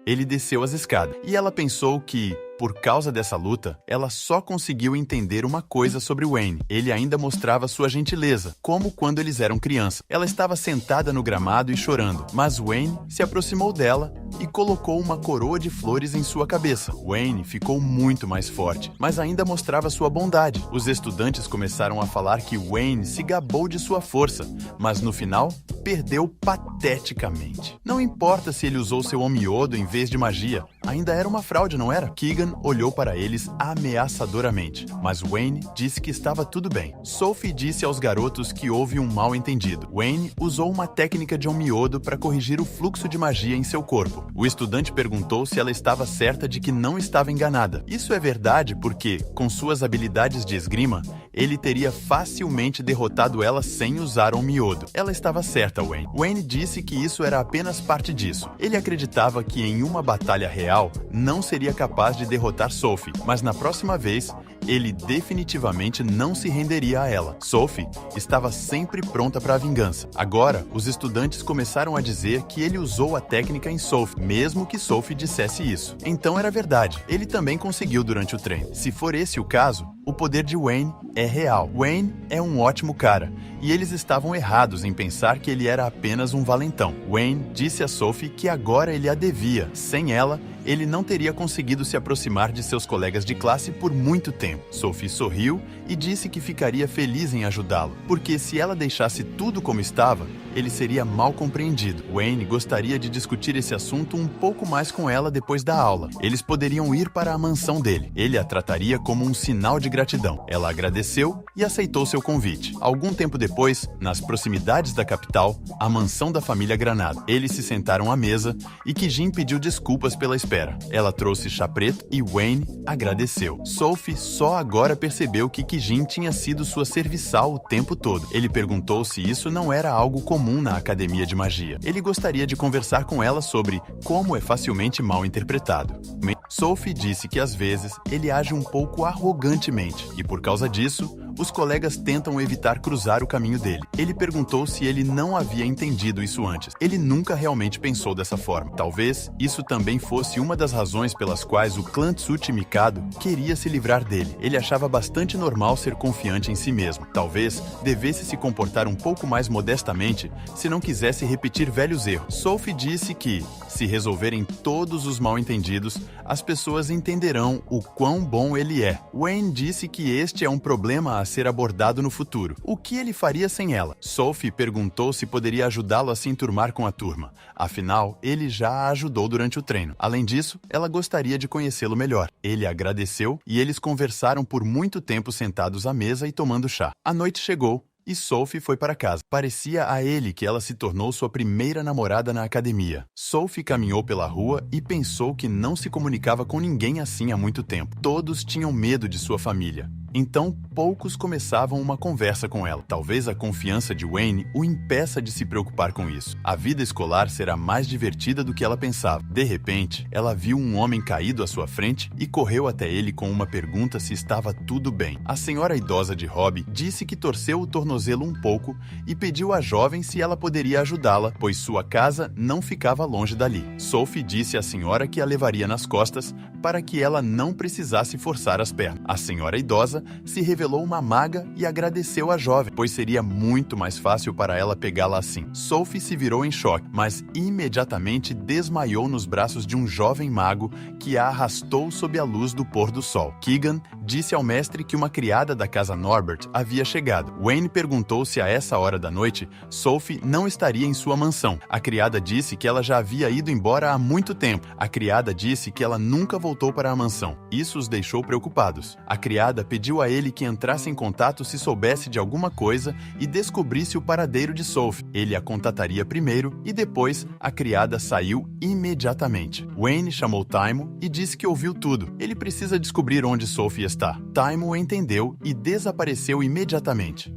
Ele desceu as escadas, e ela pensou que, por causa dessa luta, ela só conseguiu entender uma coisa sobre Wayne. Ele ainda mostrava sua gentileza, como quando eles eram crianças. Ela estava sentada no gramado e chorando, mas Wayne se aproximou dela e colocou uma coroa de flores em sua cabeça. Wayne ficou muito mais forte, mas ainda mostrava sua bondade. Os estudantes começaram a falar que Wayne se gabou de sua força, mas no final, perdeu pateticamente. Não importa se ele usou seu Onmyodo em vez de magia, ainda era uma fraude, não era? Keegan olhou para eles ameaçadoramente, mas Wayne disse que estava tudo bem. Sophie disse aos garotos que houve um mal-entendido. Wayne usou uma técnica de Onmyodo para corrigir o fluxo de magia em seu corpo. O estudante perguntou se ela estava certa de que não estava enganada. Isso é verdade porque, com suas habilidades de esgrima, ele teria facilmente derrotado ela sem usar Onmyodo. Ela estava certa, Wayne. Wayne disse que isso era apenas parte disso. Ele acreditava que em uma batalha real não seria capaz de derrotar Sophie, mas na próxima vez, ele definitivamente não se renderia a ela. Sophie estava sempre pronta para a vingança. Agora, os estudantes começaram a dizer que ele usou a técnica em Sophie, mesmo que Sophie dissesse isso. Então era verdade. Ele também conseguiu durante o treino. Se for esse o caso, o poder de Wayne é real. Wayne é um ótimo cara, e eles estavam errados em pensar que ele era apenas um valentão. Wayne disse a Sophie que agora ele a devia. Sem ela, ele não teria conseguido se aproximar de seus colegas de classe por muito tempo. Sophie sorriu e disse que ficaria feliz em ajudá-lo, porque se ela deixasse tudo como estava, ele seria mal compreendido. Wayne gostaria de discutir esse assunto um pouco mais com ela depois da aula. Eles poderiam ir para a mansão dele. Ele a trataria como um sinal de gratidão. Ela agradeceu e aceitou seu convite. Algum tempo depois, nas proximidades da capital, a mansão da família Granado. Eles se sentaram à mesa e Kijin pediu desculpas pela espera. Ela trouxe chá preto e Wayne agradeceu. Sophie só agora percebeu que Kijin tinha sido sua serviçal o tempo todo. Ele perguntou se isso não era algo comum na academia de magia. Ele gostaria de conversar com ela sobre como é facilmente mal interpretado. Sophie disse que às vezes ele age um pouco arrogantemente e por causa disso, os colegas tentam evitar cruzar o caminho dele. Ele perguntou se ele não havia entendido isso antes. Ele nunca realmente pensou dessa forma. Talvez isso também fosse uma das razões pelas quais o clã Tsuchi Mikado queria se livrar dele. Ele achava bastante normal ser confiante em si mesmo. Talvez devesse se comportar um pouco mais modestamente se não quisesse repetir velhos erros. Sophie disse que, se resolverem todos os mal-entendidos, as pessoas entenderão o quão bom ele é. Wayne disse que este é um problema a ser abordado no futuro. O que ele faria sem ela? Sophie perguntou se poderia ajudá-lo a se enturmar com a turma. Afinal, ele já a ajudou durante o treino. Além disso, ela gostaria de conhecê-lo melhor. Ele agradeceu e eles conversaram por muito tempo sentados à mesa e tomando chá. A noite chegou e Sophie foi para casa. Parecia a ele que ela se tornou sua primeira namorada na academia. Sophie caminhou pela rua e pensou que não se comunicava com ninguém assim há muito tempo. Todos tinham medo de sua família. Então, poucos começavam uma conversa com ela. Talvez a confiança de Wayne o impeça de se preocupar com isso. A vida escolar será mais divertida do que ela pensava. De repente, ela viu um homem caído à sua frente e correu até ele com uma pergunta se estava tudo bem. A senhora idosa de Robbie disse que torceu o tornozelo um pouco e pediu à jovem se ela poderia ajudá-la, pois sua casa não ficava longe dali. Sophie disse à senhora que a levaria nas costas para que ela não precisasse forçar as pernas. A senhora idosa idosa se revelou uma maga e agradeceu a jovem, pois seria muito mais fácil para ela pegá-la assim. Sophie se virou em choque, mas imediatamente desmaiou nos braços de um jovem mago que a arrastou sob a luz do pôr do sol. Keegan disse ao mestre que uma criada da casa Norbert havia chegado. Wayne perguntou se a essa hora da noite Sophie não estaria em sua mansão. A criada disse que ela já havia ido embora há muito tempo. A criada disse que ela nunca voltou para a mansão. Isso os deixou preocupados. A criada pediu a ele que entrasse em contato se soubesse de alguma coisa e descobrisse o paradeiro de Sophie. Ele a contataria primeiro e depois a criada saiu imediatamente. Wayne chamou Taimo e disse que ouviu tudo. Ele precisa descobrir onde Sophie está. Taimo entendeu e desapareceu imediatamente.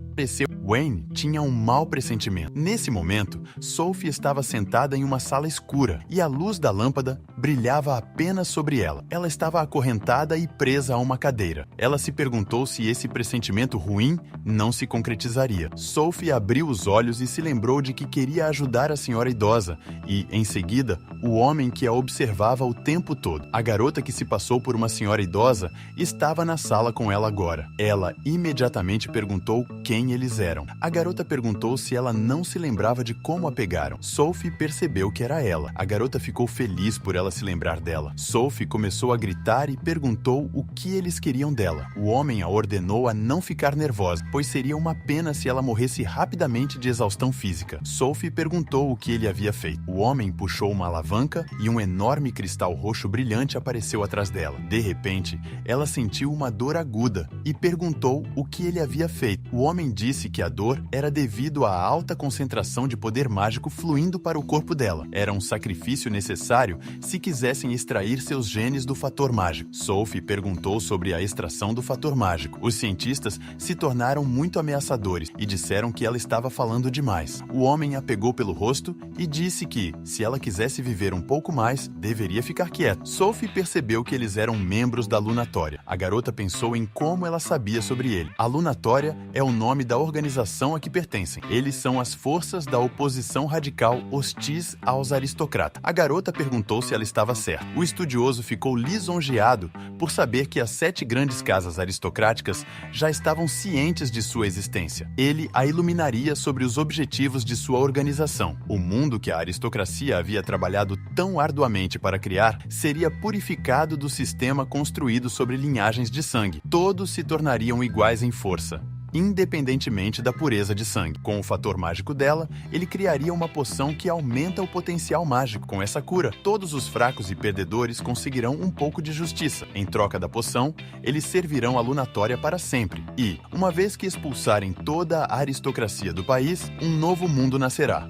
Wayne tinha um mau pressentimento. Nesse momento, Sophie estava sentada em uma sala escura e a luz da lâmpada brilhava apenas sobre ela. Ela estava acorrentada e presa a uma cadeira. Ela se perguntou se esse pressentimento ruim não se concretizaria. Sophie abriu os olhos e se lembrou de que queria ajudar a senhora idosa e, em seguida, o homem que a observava o tempo todo. A garota que se passou por uma senhora idosa estava na sala com ela agora. Ela imediatamente perguntou quem eles eram. A garota perguntou se ela não se lembrava de como a pegaram. Sophie percebeu que era ela. A garota ficou feliz por ela se lembrar dela. Sophie começou a gritar e perguntou o que eles queriam dela. O homem a ordenou a não ficar nervosa, pois seria uma pena se ela morresse rapidamente de exaustão física. Sophie perguntou o que ele havia feito. O homem puxou uma alavanca e um enorme cristal roxo brilhante apareceu atrás dela. De repente, ela sentiu uma dor aguda e perguntou o que ele havia feito. O homem disse que a dor era devido à alta concentração de poder mágico fluindo para o corpo dela. Era um sacrifício necessário se quisessem extrair seus genes do fator mágico. Sophie perguntou sobre a extração do fator mágico. Os cientistas se tornaram muito ameaçadores e disseram que ela estava falando demais. O homem a pegou pelo rosto e disse que, se ela quisesse viver um pouco mais, deveria ficar quieta. Sophie percebeu que eles eram membros da Lunatória. A garota pensou em como ela sabia sobre ele. A Lunatória é o nome da organização a que pertencem. Eles são as forças da oposição radical hostis aos aristocratas. A garota perguntou se ela estava certa. O estudioso ficou lisonjeado por saber que as 7 grandes casas aristocráticas já estavam cientes de sua existência. Ele a iluminaria sobre os objetivos de sua organização. O mundo que a aristocracia havia trabalhado tão arduamente para criar seria purificado do sistema construído sobre linhagens de sangue. Todos se tornariam iguais em força, independentemente da pureza de sangue. Com o fator mágico dela, ele criaria uma poção que aumenta o potencial mágico. Com essa cura, todos os fracos e perdedores conseguirão um pouco de justiça. Em troca da poção, eles servirão a Lunatória para sempre. E, uma vez que expulsarem toda a aristocracia do país, um novo mundo nascerá.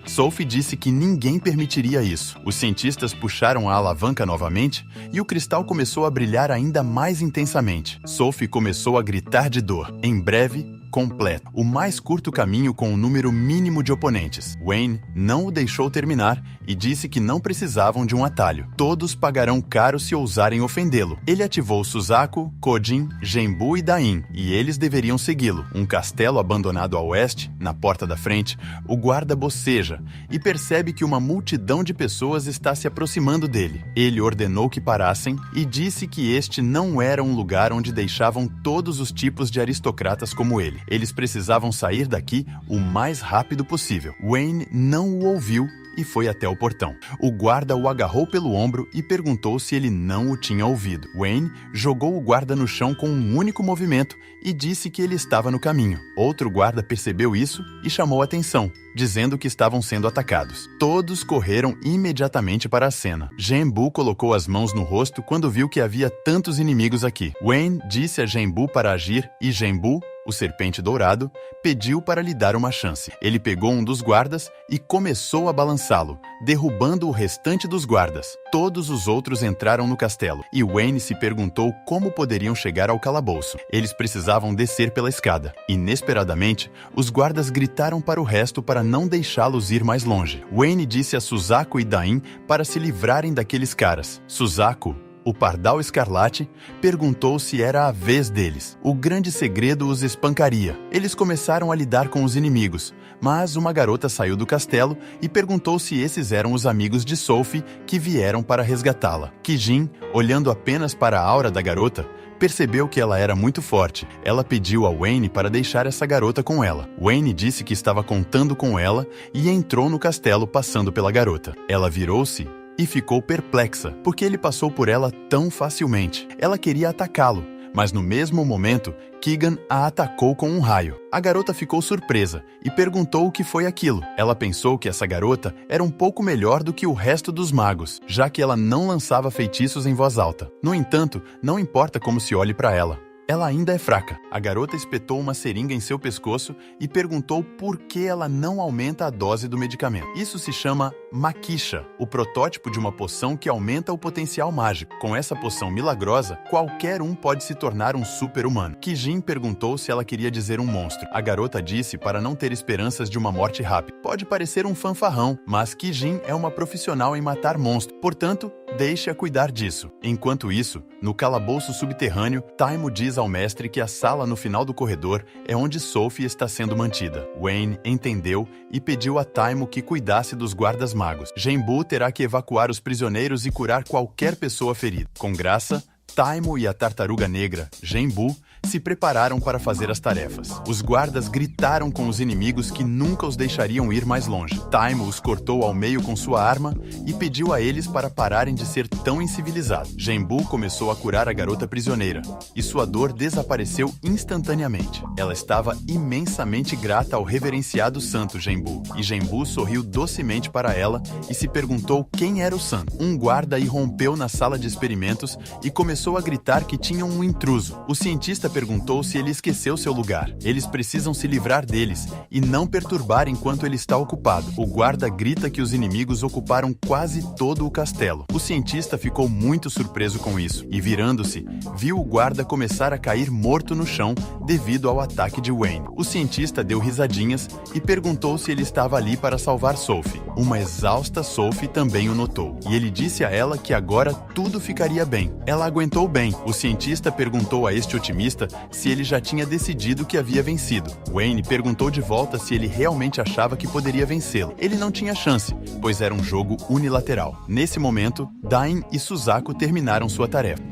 Sophie disse que ninguém permitiria isso. Os cientistas puxaram a alavanca novamente e o cristal começou a brilhar ainda mais intensamente. Sophie começou a gritar de dor. Em breve, completo. O mais curto caminho com o número mínimo de oponentes. Wayne não o deixou terminar e disse que não precisavam de um atalho. Todos pagarão caro se ousarem ofendê-lo. Ele ativou Suzaku, Kojin, Genbu e Dain, e eles deveriam segui-lo. Um castelo abandonado a oeste, na porta da frente, o guarda boceja e percebe que uma multidão de pessoas está se aproximando dele. Ele ordenou que parassem e disse que este não era um lugar onde deixavam todos os tipos de aristocratas como ele. Eles precisavam sair daqui o mais rápido possível. Wayne não o ouviu e foi até o portão. O guarda o agarrou pelo ombro e perguntou se ele não o tinha ouvido. Wayne jogou o guarda no chão com um único movimento e disse que ele estava no caminho. Outro guarda percebeu isso e chamou atenção, dizendo que estavam sendo atacados. Todos correram imediatamente para a cena. Genbu colocou as mãos no rosto quando viu que havia tantos inimigos aqui. Wayne disse a Genbu para agir e Genbu, o serpente dourado, pediu para lhe dar uma chance. Ele pegou um dos guardas e começou a balançá-lo, derrubando o restante dos guardas. Todos os outros entraram no castelo e Wayne se perguntou como poderiam chegar ao calabouço. Eles precisavam descer pela escada. Inesperadamente, os guardas gritaram para o resto para não deixá-los ir mais longe. Wayne disse a Suzaku e Dain para se livrarem daqueles caras. Suzaku O Pardal Escarlate perguntou se era a vez deles. O grande segredo os espancaria. Eles começaram a lidar com os inimigos, mas uma garota saiu do castelo e perguntou se esses eram os amigos de Sophie que vieram para resgatá-la. Kijin, olhando apenas para a aura da garota, percebeu que ela era muito forte. Ela pediu a Wayne para deixar essa garota com ela. Wayne disse que estava contando com ela e entrou no castelo passando pela garota. Ela virou-se e ficou perplexa, porque ele passou por ela tão facilmente. Ela queria atacá-lo, mas no mesmo momento, Keegan a atacou com um raio. A garota ficou surpresa e perguntou o que foi aquilo. Ela pensou que essa garota era um pouco melhor do que o resto dos magos, já que ela não lançava feitiços em voz alta. No entanto, não importa como se olhe para ela. Ela ainda é fraca. A garota espetou uma seringa em seu pescoço e perguntou por que ela não aumenta a dose do medicamento. Isso se chama Makisha, o protótipo de uma poção que aumenta o potencial mágico. Com essa poção milagrosa, qualquer um pode se tornar um super-humano. Kijin perguntou se ela queria dizer um monstro. A garota disse para não ter esperanças de uma morte rápida. Pode parecer um fanfarrão, mas Kijin é uma profissional em matar monstros. Portanto, deixe-a cuidar disso. Enquanto isso, no calabouço subterrâneo, Taimo diz ao mestre que a sala no final do corredor é onde Sophie está sendo mantida. Wayne entendeu e pediu a Taimo que cuidasse dos guardas magos. Genbu terá que evacuar os prisioneiros e curar qualquer pessoa ferida. Com graça, Taimo e a tartaruga negra, Genbu, se prepararam para fazer as tarefas. Os guardas gritaram com os inimigos que nunca os deixariam ir mais longe. Taimo os cortou ao meio com sua arma e pediu a eles para pararem de ser tão incivilizados. Genbu começou a curar a garota prisioneira e sua dor desapareceu instantaneamente. Ela estava imensamente grata ao reverenciado santo Genbu, e Genbu sorriu docemente para ela e se perguntou quem era o santo. Um guarda irrompeu na sala de experimentos e começou a gritar que tinha um intruso. O cientista perguntou se ele esqueceu seu lugar. Eles precisam se livrar deles e não perturbar enquanto ele está ocupado. O guarda grita que os inimigos ocuparam quase todo o castelo. O cientista ficou muito surpreso com isso e, virando-se, viu o guarda começar a cair morto no chão devido ao ataque de Wayne. O cientista deu risadinhas e perguntou se ele estava ali para salvar Sophie. Uma exausta Sophie também o notou, e ele disse a ela que agora tudo ficaria bem. Ela aguentou bem. O cientista perguntou a este otimista se ele já tinha decidido que havia vencido. Wayne perguntou de volta se ele realmente achava que poderia vencê-lo. Ele não tinha chance, pois era um jogo unilateral. Nesse momento, Dain e Suzaku terminaram sua tarefa.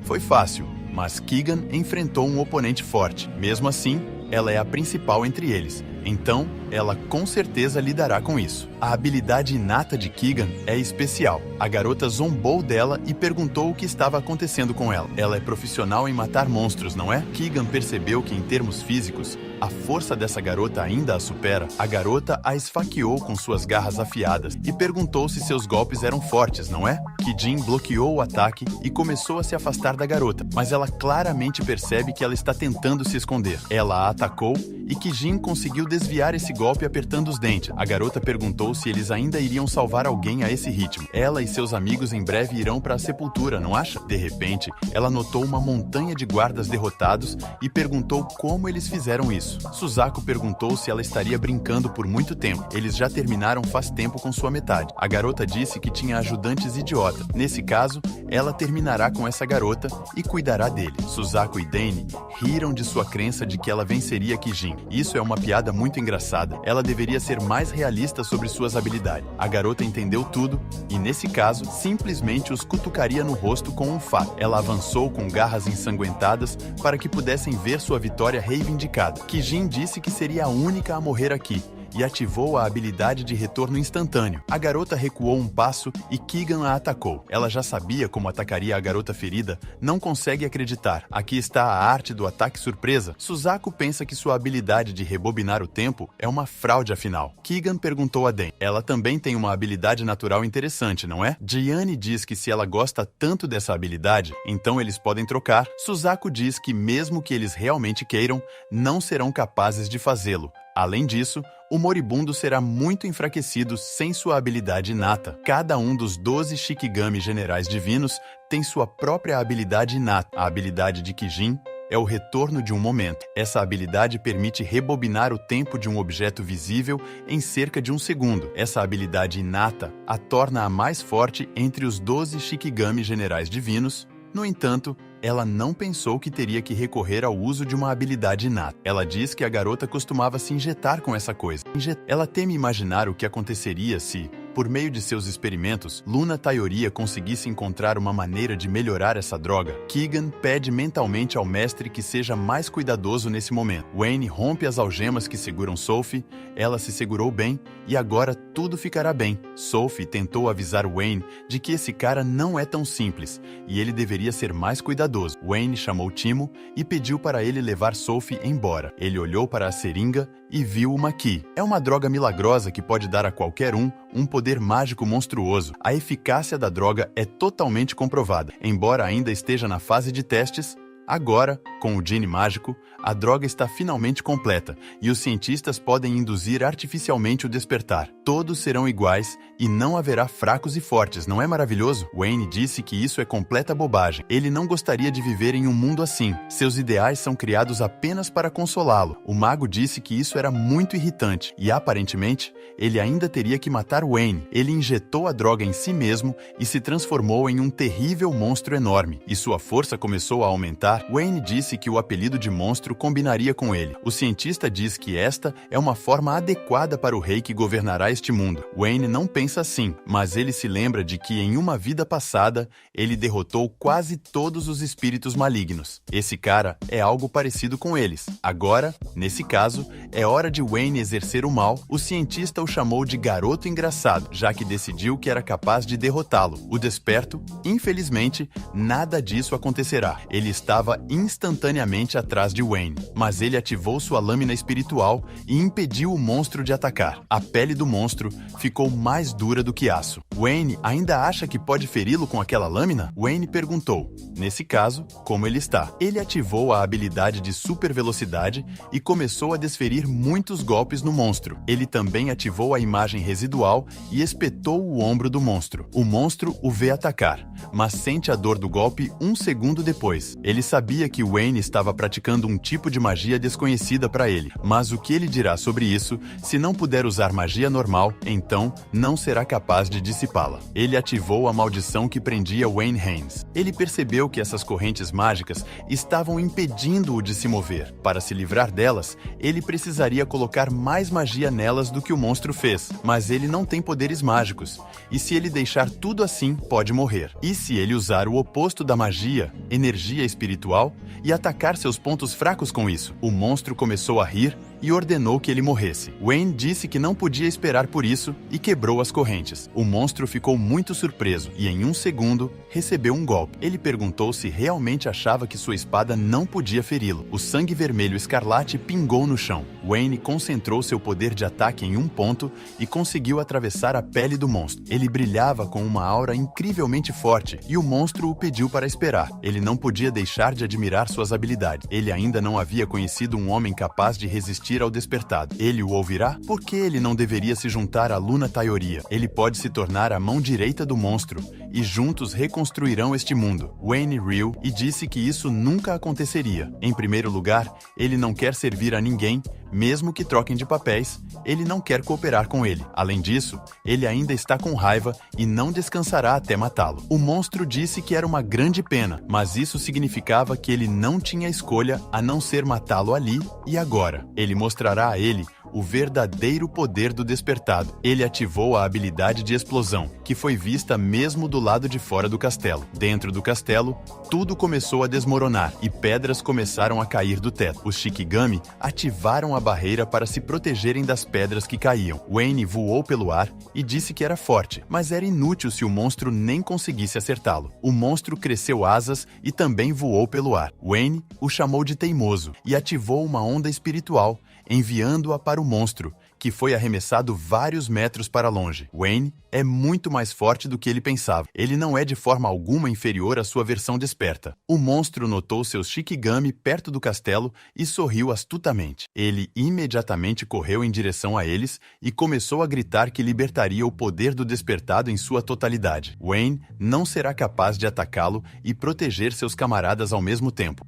Foi fácil, mas Keegan enfrentou um oponente forte. Mesmo assim, ela é a principal entre eles. Então, ela com certeza lidará com isso. A habilidade inata de Keegan é especial. A garota zombou dela e perguntou o que estava acontecendo com ela. Ela é profissional em matar monstros, não é? Keegan percebeu que, em termos físicos, a força dessa garota ainda a supera. A garota a esfaqueou com suas garras afiadas e perguntou se seus golpes eram fortes, não é? Kijin bloqueou o ataque e começou a se afastar da garota, mas ela claramente percebe que ela está tentando se esconder. Ela a atacou e Kijin conseguiu desviar esse golpe apertando os dentes. A garota perguntou se eles ainda iriam salvar alguém a esse ritmo. Ela e seus amigos em breve irão para a sepultura, não acha? De repente, ela notou uma montanha de guardas derrotados e perguntou como eles fizeram isso. Suzaku perguntou se ela estaria brincando por muito tempo. Eles já terminaram faz tempo com sua metade. A garota disse que tinha ajudantes idiotas. Nesse caso, ela terminará com essa garota e cuidará dele. Suzaku e Dane riram de sua crença de que ela venceria Kijin. Isso é uma piada muito engraçada. Ela deveria ser mais realista sobre suas habilidades. A garota entendeu tudo e, nesse caso, simplesmente os cutucaria no rosto com um fato. Ela avançou com garras ensanguentadas para que pudessem ver sua vitória reivindicada. Kijin disse que seria a única a morrer aqui e ativou a habilidade de retorno instantâneo. A garota recuou um passo e Keegan a atacou. Ela já sabia como atacaria a garota ferida, não consegue acreditar. Aqui está a arte do ataque surpresa. Suzaku pensa que sua habilidade de rebobinar o tempo é uma fraude afinal. Keegan perguntou a Dan. Ela também tem uma habilidade natural interessante, não é? Gianni diz que se ela gosta tanto dessa habilidade, então eles podem trocar. Suzaku diz que mesmo que eles realmente queiram, não serão capazes de fazê-lo. Além disso, o moribundo será muito enfraquecido sem sua habilidade inata. Cada um dos 12 Shikigami generais divinos tem sua própria habilidade inata. A habilidade de Kijin é o retorno de um momento. Essa habilidade permite rebobinar o tempo de um objeto visível em cerca de um segundo. Essa habilidade inata a torna a mais forte entre os 12 Shikigami generais divinos. No entanto, ela não pensou que teria que recorrer ao uso de uma habilidade inata. Ela diz que a garota costumava se injetar com essa coisa. Ela teme imaginar o que aconteceria se, por meio de seus experimentos, Luna Taioria conseguisse encontrar uma maneira de melhorar essa droga. Keegan pede mentalmente ao mestre que seja mais cuidadoso nesse momento. Wayne rompe as algemas que seguram Sophie, ela se segurou bem e agora tudo ficará bem. Sophie tentou avisar Wayne de que esse cara não é tão simples e ele deveria ser mais cuidadoso. Wayne chamou Timo e pediu para ele levar Sophie embora. Ele olhou para a seringa e viu uma Ki. É uma droga milagrosa que pode dar a qualquer um poder mágico monstruoso. A eficácia da droga é totalmente comprovada. Embora ainda esteja na fase de testes, agora, com o Gene mágico, a droga está finalmente completa e os cientistas podem induzir artificialmente o despertar. Todos serão iguais e não haverá fracos e fortes, não é maravilhoso? Wayne disse que isso é completa bobagem. Ele não gostaria de viver em um mundo assim. Seus ideais são criados apenas para consolá-lo. O mago disse que isso era muito irritante e, aparentemente, ele ainda teria que matar Wayne. Ele injetou a droga em si mesmo e se transformou em um terrível monstro enorme. E sua força começou a aumentar. Wayne disse que o apelido de monstro combinaria com ele. O cientista diz que esta é uma forma adequada para o rei que governará este mundo. Wayne não pensa assim, mas ele se lembra de que em uma vida passada, ele derrotou quase todos os espíritos malignos. Esse cara é algo parecido com eles. Agora, nesse caso, é hora de Wayne exercer o mal. O cientista o chamou de garoto engraçado, já que decidiu que era capaz de derrotá-lo. O desperto, infelizmente, nada disso acontecerá. Ele estava instantaneamente atrás de Wayne, mas ele ativou sua lâmina espiritual e impediu o monstro de atacar. A pele do monstro ficou mais dura do que aço. Wayne ainda acha que pode feri-lo com aquela lâmina? Wayne perguntou. Nesse caso, como ele está? Ele ativou a habilidade de super velocidade e começou a desferir muitos golpes no monstro. Ele também ativou a imagem residual e espetou o ombro do monstro. O monstro o vê atacar, mas sente a dor do golpe um segundo depois. Ele sabia que Wayne estava praticando um tipo de magia desconhecida para ele, mas o que ele dirá sobre isso, se não puder usar magia normal, então não será capaz de dissipá-la. Ele ativou a maldição que prendia Wayne Haynes. Ele percebeu que essas correntes mágicas estavam impedindo-o de se mover. Para se livrar delas, ele precisaria colocar mais magia nelas do que o monstro fez, mas ele não tem poderes mágicos, e se ele deixar tudo assim, pode morrer. E se ele usar o oposto da magia, energia espiritual, e atacar seus pontos fracos com isso? O monstro começou a rir e ordenou que ele morresse. Wayne disse que não podia esperar por isso e quebrou as correntes. O monstro ficou muito surpreso e, em um segundo, recebeu um golpe. Ele perguntou se realmente achava que sua espada não podia feri-lo. O sangue vermelho escarlate pingou no chão. Wayne concentrou seu poder de ataque em um ponto e conseguiu atravessar a pele do monstro. Ele brilhava com uma aura incrivelmente forte e o monstro o pediu para esperar. Ele não podia deixar de admirar suas habilidades. Ele ainda não havia conhecido um homem capaz de resistir ao despertado. Ele o ouvirá? Por que ele não deveria se juntar a Luna Taioria? Ele pode se tornar a mão direita do monstro e juntos reconstruirão este mundo. Wayne riu e disse que isso nunca aconteceria. Em primeiro lugar, ele não quer servir a ninguém, mesmo que troquem de papéis, ele não quer cooperar com ele. Além disso, ele ainda está com raiva e não descansará até matá-lo. O monstro disse que era uma grande pena, mas isso significava que ele não tinha escolha a não ser matá-lo ali e agora. Ele mostrará a ele o verdadeiro poder do despertado. Ele ativou a habilidade de explosão, que foi vista mesmo do lado de fora do castelo. Dentro do castelo, tudo começou a desmoronar e pedras começaram a cair do teto. Os Shikigami ativaram a barreira para se protegerem das pedras que caíam. Wayne voou pelo ar e disse que era forte, mas era inútil se o monstro nem conseguisse acertá-lo. O monstro cresceu asas e também voou pelo ar. Wayne o chamou de teimoso e ativou uma onda espiritual, enviando-a para o monstro, que foi arremessado vários metros para longe. Wayne é muito mais forte do que ele pensava. Ele não é de forma alguma inferior à sua versão desperta. O monstro notou seus Shikigami perto do castelo e sorriu astutamente. Ele imediatamente correu em direção a eles e começou a gritar que libertaria o poder do despertado em sua totalidade. Wayne não será capaz de atacá-lo e proteger seus camaradas ao mesmo tempo.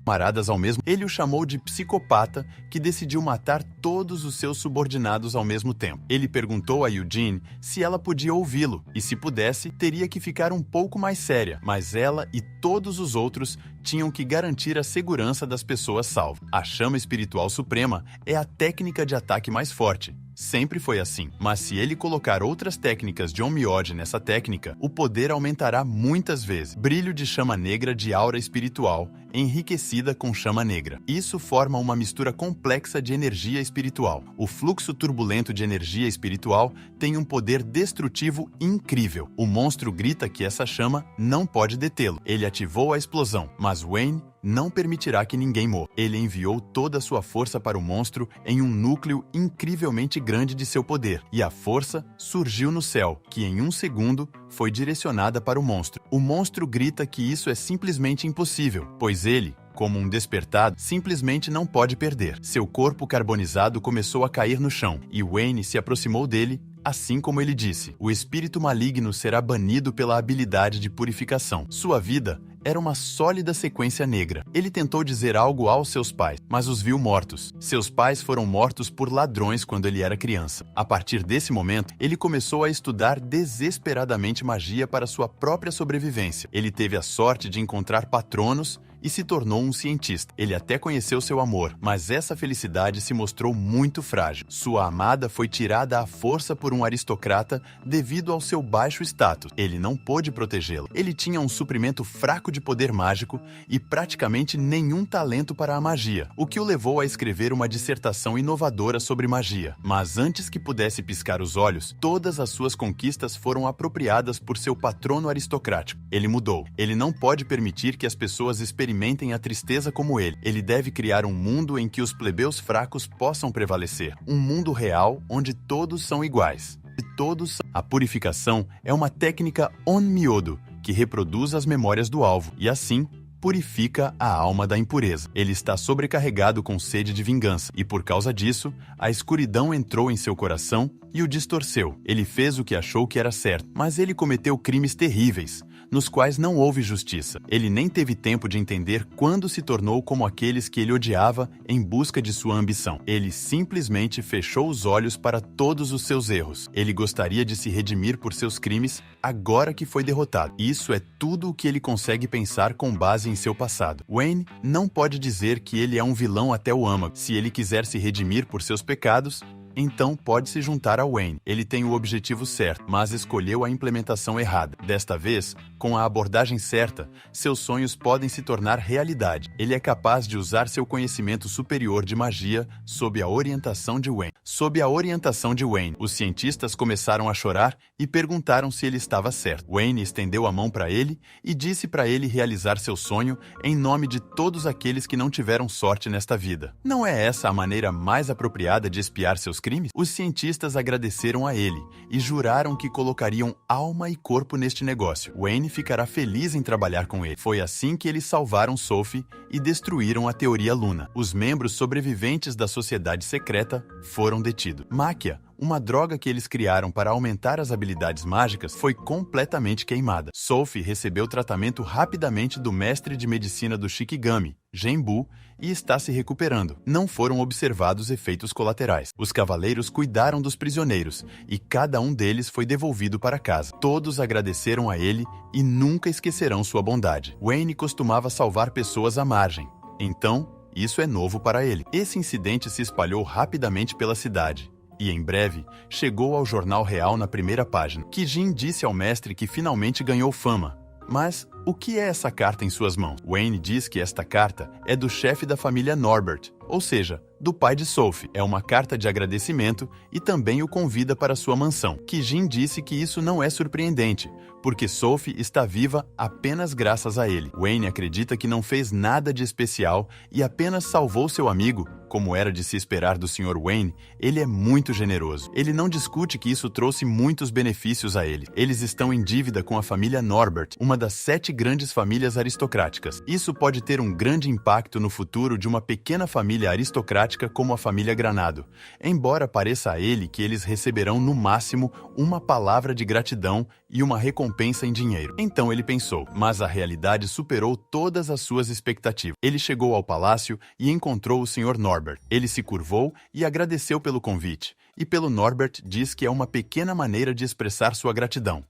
Ele o chamou de psicopata que decidiu matar todos os seus subordinados ao mesmo tempo. Ele perguntou a Eugene se ela podia ouvi-lo e, se pudesse, teria que ficar um pouco mais séria, mas ela e todos os outros tinham que garantir a segurança das pessoas salvas. A chama espiritual suprema é a técnica de ataque mais forte. Sempre foi assim, mas se ele colocar outras técnicas de Onmyode nessa técnica, o poder aumentará muitas vezes. Brilho de chama negra de aura espiritual, enriquecida com chama negra. Isso forma uma mistura complexa de energia espiritual. O fluxo turbulento de energia espiritual tem um poder destrutivo incrível. O monstro grita que essa chama não pode detê-lo. Ele ativou a explosão, mas Wayne não permitirá que ninguém morra. Ele enviou toda a sua força para o monstro em um núcleo incrivelmente grande de seu poder, e a força surgiu no céu, que em um segundo foi direcionada para o monstro. O monstro grita que isso é simplesmente impossível, pois ele, como um despertado, simplesmente não pode perder. Seu corpo carbonizado começou a cair no chão, e Wayne se aproximou dele, assim como ele disse. O espírito maligno será banido pela habilidade de purificação. Sua vida era uma sólida sequência negra. Ele tentou dizer algo aos seus pais, mas os viu mortos. Seus pais foram mortos por ladrões quando ele era criança. A partir desse momento, ele começou a estudar desesperadamente magia para sua própria sobrevivência. Ele teve a sorte de encontrar patronos e se tornou um cientista. Ele até conheceu seu amor, mas essa felicidade se mostrou muito frágil. Sua amada foi tirada à força por um aristocrata devido ao seu baixo status. Ele não pôde protegê-la. Ele tinha um suprimento fraco de poder mágico e praticamente nenhum talento para a magia, o que o levou a escrever uma dissertação inovadora sobre magia. Mas antes que pudesse piscar os olhos, todas as suas conquistas foram apropriadas por seu patrono aristocrático. Ele mudou. Ele não pode permitir que as pessoas experimentem a tristeza como ele. Ele deve criar um mundo em que os plebeus fracos possam prevalecer. Um mundo real onde todos são iguais. A purificação é uma técnica Onmyodo que reproduz as memórias do alvo e, assim, purifica a alma da impureza. Ele está sobrecarregado com sede de vingança e, por causa disso, a escuridão entrou em seu coração e o distorceu. Ele fez o que achou que era certo, mas ele cometeu crimes terríveis, nos quais não houve justiça. Ele nem teve tempo de entender quando se tornou como aqueles que ele odiava em busca de sua ambição. Ele simplesmente fechou os olhos para todos os seus erros. Ele gostaria de se redimir por seus crimes agora que foi derrotado. Isso é tudo o que ele consegue pensar com base em seu passado. Wayne não pode dizer que ele é um vilão até o âmago. Se ele quiser se redimir por seus pecados, então pode se juntar a Wayne. Ele tem o objetivo certo, mas escolheu a implementação errada. Desta vez, com a abordagem certa, seus sonhos podem se tornar realidade. Ele é capaz de usar seu conhecimento superior de magia sob a orientação de Wayne. Sob a orientação de Wayne, os cientistas começaram a chorar e perguntaram se ele estava certo. Wayne estendeu a mão para ele e disse para ele realizar seu sonho em nome de todos aqueles que não tiveram sorte nesta vida. Não é essa a maneira mais apropriada de expiar seus crimes? Os cientistas agradeceram a ele e juraram que colocariam alma e corpo neste negócio. Wayne ficará feliz em trabalhar com ele. Foi assim que eles salvaram Sophie e destruíram a Teoria Luna. Os membros sobreviventes da sociedade secreta foram detidos. Máquia, uma droga que eles criaram para aumentar as habilidades mágicas, foi completamente queimada. Sophie recebeu tratamento rapidamente do mestre de medicina do Shikigami, Genbu, e está se recuperando. Não foram observados efeitos colaterais. Os cavaleiros cuidaram dos prisioneiros e cada um deles foi devolvido para casa. Todos agradeceram a ele e nunca esquecerão sua bondade. Wayne costumava salvar pessoas à margem. Então, isso é novo para ele. Esse incidente se espalhou rapidamente pela cidade. E, em breve, chegou ao Jornal Real na primeira página. Kijin disse ao mestre que finalmente ganhou fama. Mas o que é essa carta em suas mãos? Wayne diz que esta carta é do chefe da família Norbert, ou seja, do pai de Sophie. É uma carta de agradecimento e também o convida para sua mansão. Kijin disse que isso não é surpreendente, porque Sophie está viva apenas graças a ele. Wayne acredita que não fez nada de especial e apenas salvou seu amigo. Como era de se esperar do Sr. Wayne, ele é muito generoso. Ele não discute que isso trouxe muitos benefícios a ele. Eles estão em dívida com a família Norbert, uma das 7 grandes famílias aristocráticas. Isso pode ter um grande impacto no futuro de uma pequena família aristocrática como a família Granado, embora pareça a ele que eles receberão no máximo uma palavra de gratidão e uma recompensa em dinheiro. Então ele pensou, mas a realidade superou todas as suas expectativas. Ele chegou ao palácio e encontrou o Sr. Norbert. Ele se curvou e agradeceu pelo convite, e pelo Norbert diz que é uma pequena maneira de expressar sua gratidão.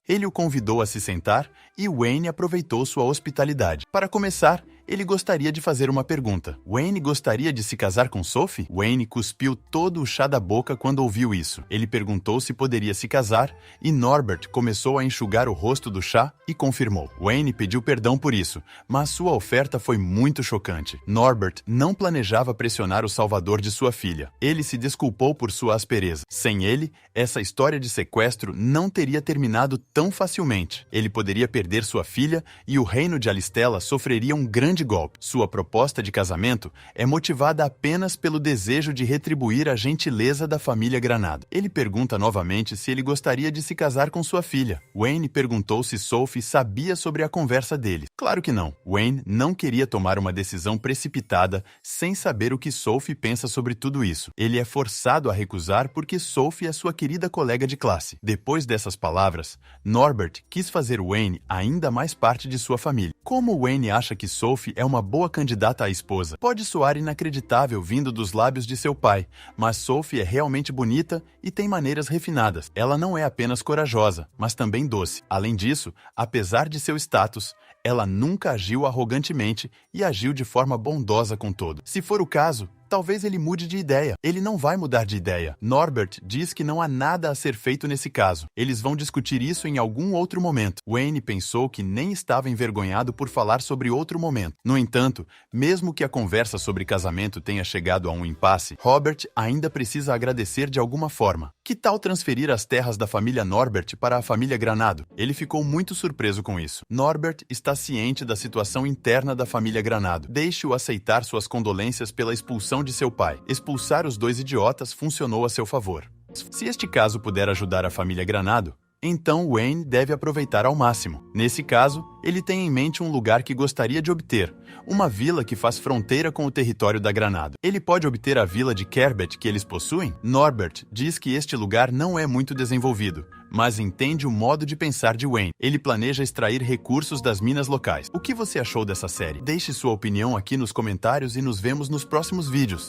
Ele o convidou a se sentar e Wayne aproveitou sua hospitalidade. Para começar, ele gostaria de fazer uma pergunta. Wayne gostaria de se casar com Sophie? Wayne cuspiu todo o chá da boca quando ouviu isso. Ele perguntou se poderia se casar e Norbert começou a enxugar o rosto do chá e confirmou. Wayne pediu perdão por isso, mas sua oferta foi muito chocante. Norbert não planejava pressionar o salvador de sua filha. Ele se desculpou por sua aspereza. Sem ele, essa história de sequestro não teria terminado tão facilmente. Ele poderia perder sua filha e o reino de Alistela sofreria um grande golpe. Sua proposta de casamento é motivada apenas pelo desejo de retribuir a gentileza da família Granado. Ele pergunta novamente se ele gostaria de se casar com sua filha. Wayne perguntou se Sophie sabia sobre a conversa deles. Claro que não. Wayne não queria tomar uma decisão precipitada sem saber o que Sophie pensa sobre tudo isso. Ele é forçado a recusar porque Sophie é sua querida colega de classe. Depois dessas palavras, Norbert quis fazer Wayne ainda mais parte de sua família. Como Wayne acha que Sophie é uma boa candidata à esposa? Pode soar inacreditável vindo dos lábios de seu pai, mas Sophie é realmente bonita e tem maneiras refinadas. Ela não é apenas corajosa, mas também doce. Além disso, apesar de seu status, ela nunca agiu arrogantemente e agiu de forma bondosa com todos. Se for o caso, talvez ele mude de ideia. Ele não vai mudar de ideia. Norbert diz que não há nada a ser feito nesse caso. Eles vão discutir isso em algum outro momento. Wayne pensou que nem estava envergonhado por falar sobre outro momento. No entanto, mesmo que a conversa sobre casamento tenha chegado a um impasse, Robert ainda precisa agradecer de alguma forma. Que tal transferir as terras da família Norbert para a família Granado? Ele ficou muito surpreso com isso. Norbert está ciente da situação interna da família Granado. Deixe-o aceitar suas condolências pela expulsão de seu pai. Expulsar os dois idiotas funcionou a seu favor. Se este caso puder ajudar a família Granado, então Wayne deve aproveitar ao máximo. Nesse caso, ele tem em mente um lugar que gostaria de obter, uma vila que faz fronteira com o território da Granado. Ele pode obter a vila de Kerbet que eles possuem? Norbert diz que este lugar não é muito desenvolvido, mas entende o modo de pensar de Wayne. Ele planeja extrair recursos das minas locais. O que você achou dessa série? Deixe sua opinião aqui nos comentários e nos vemos nos próximos vídeos.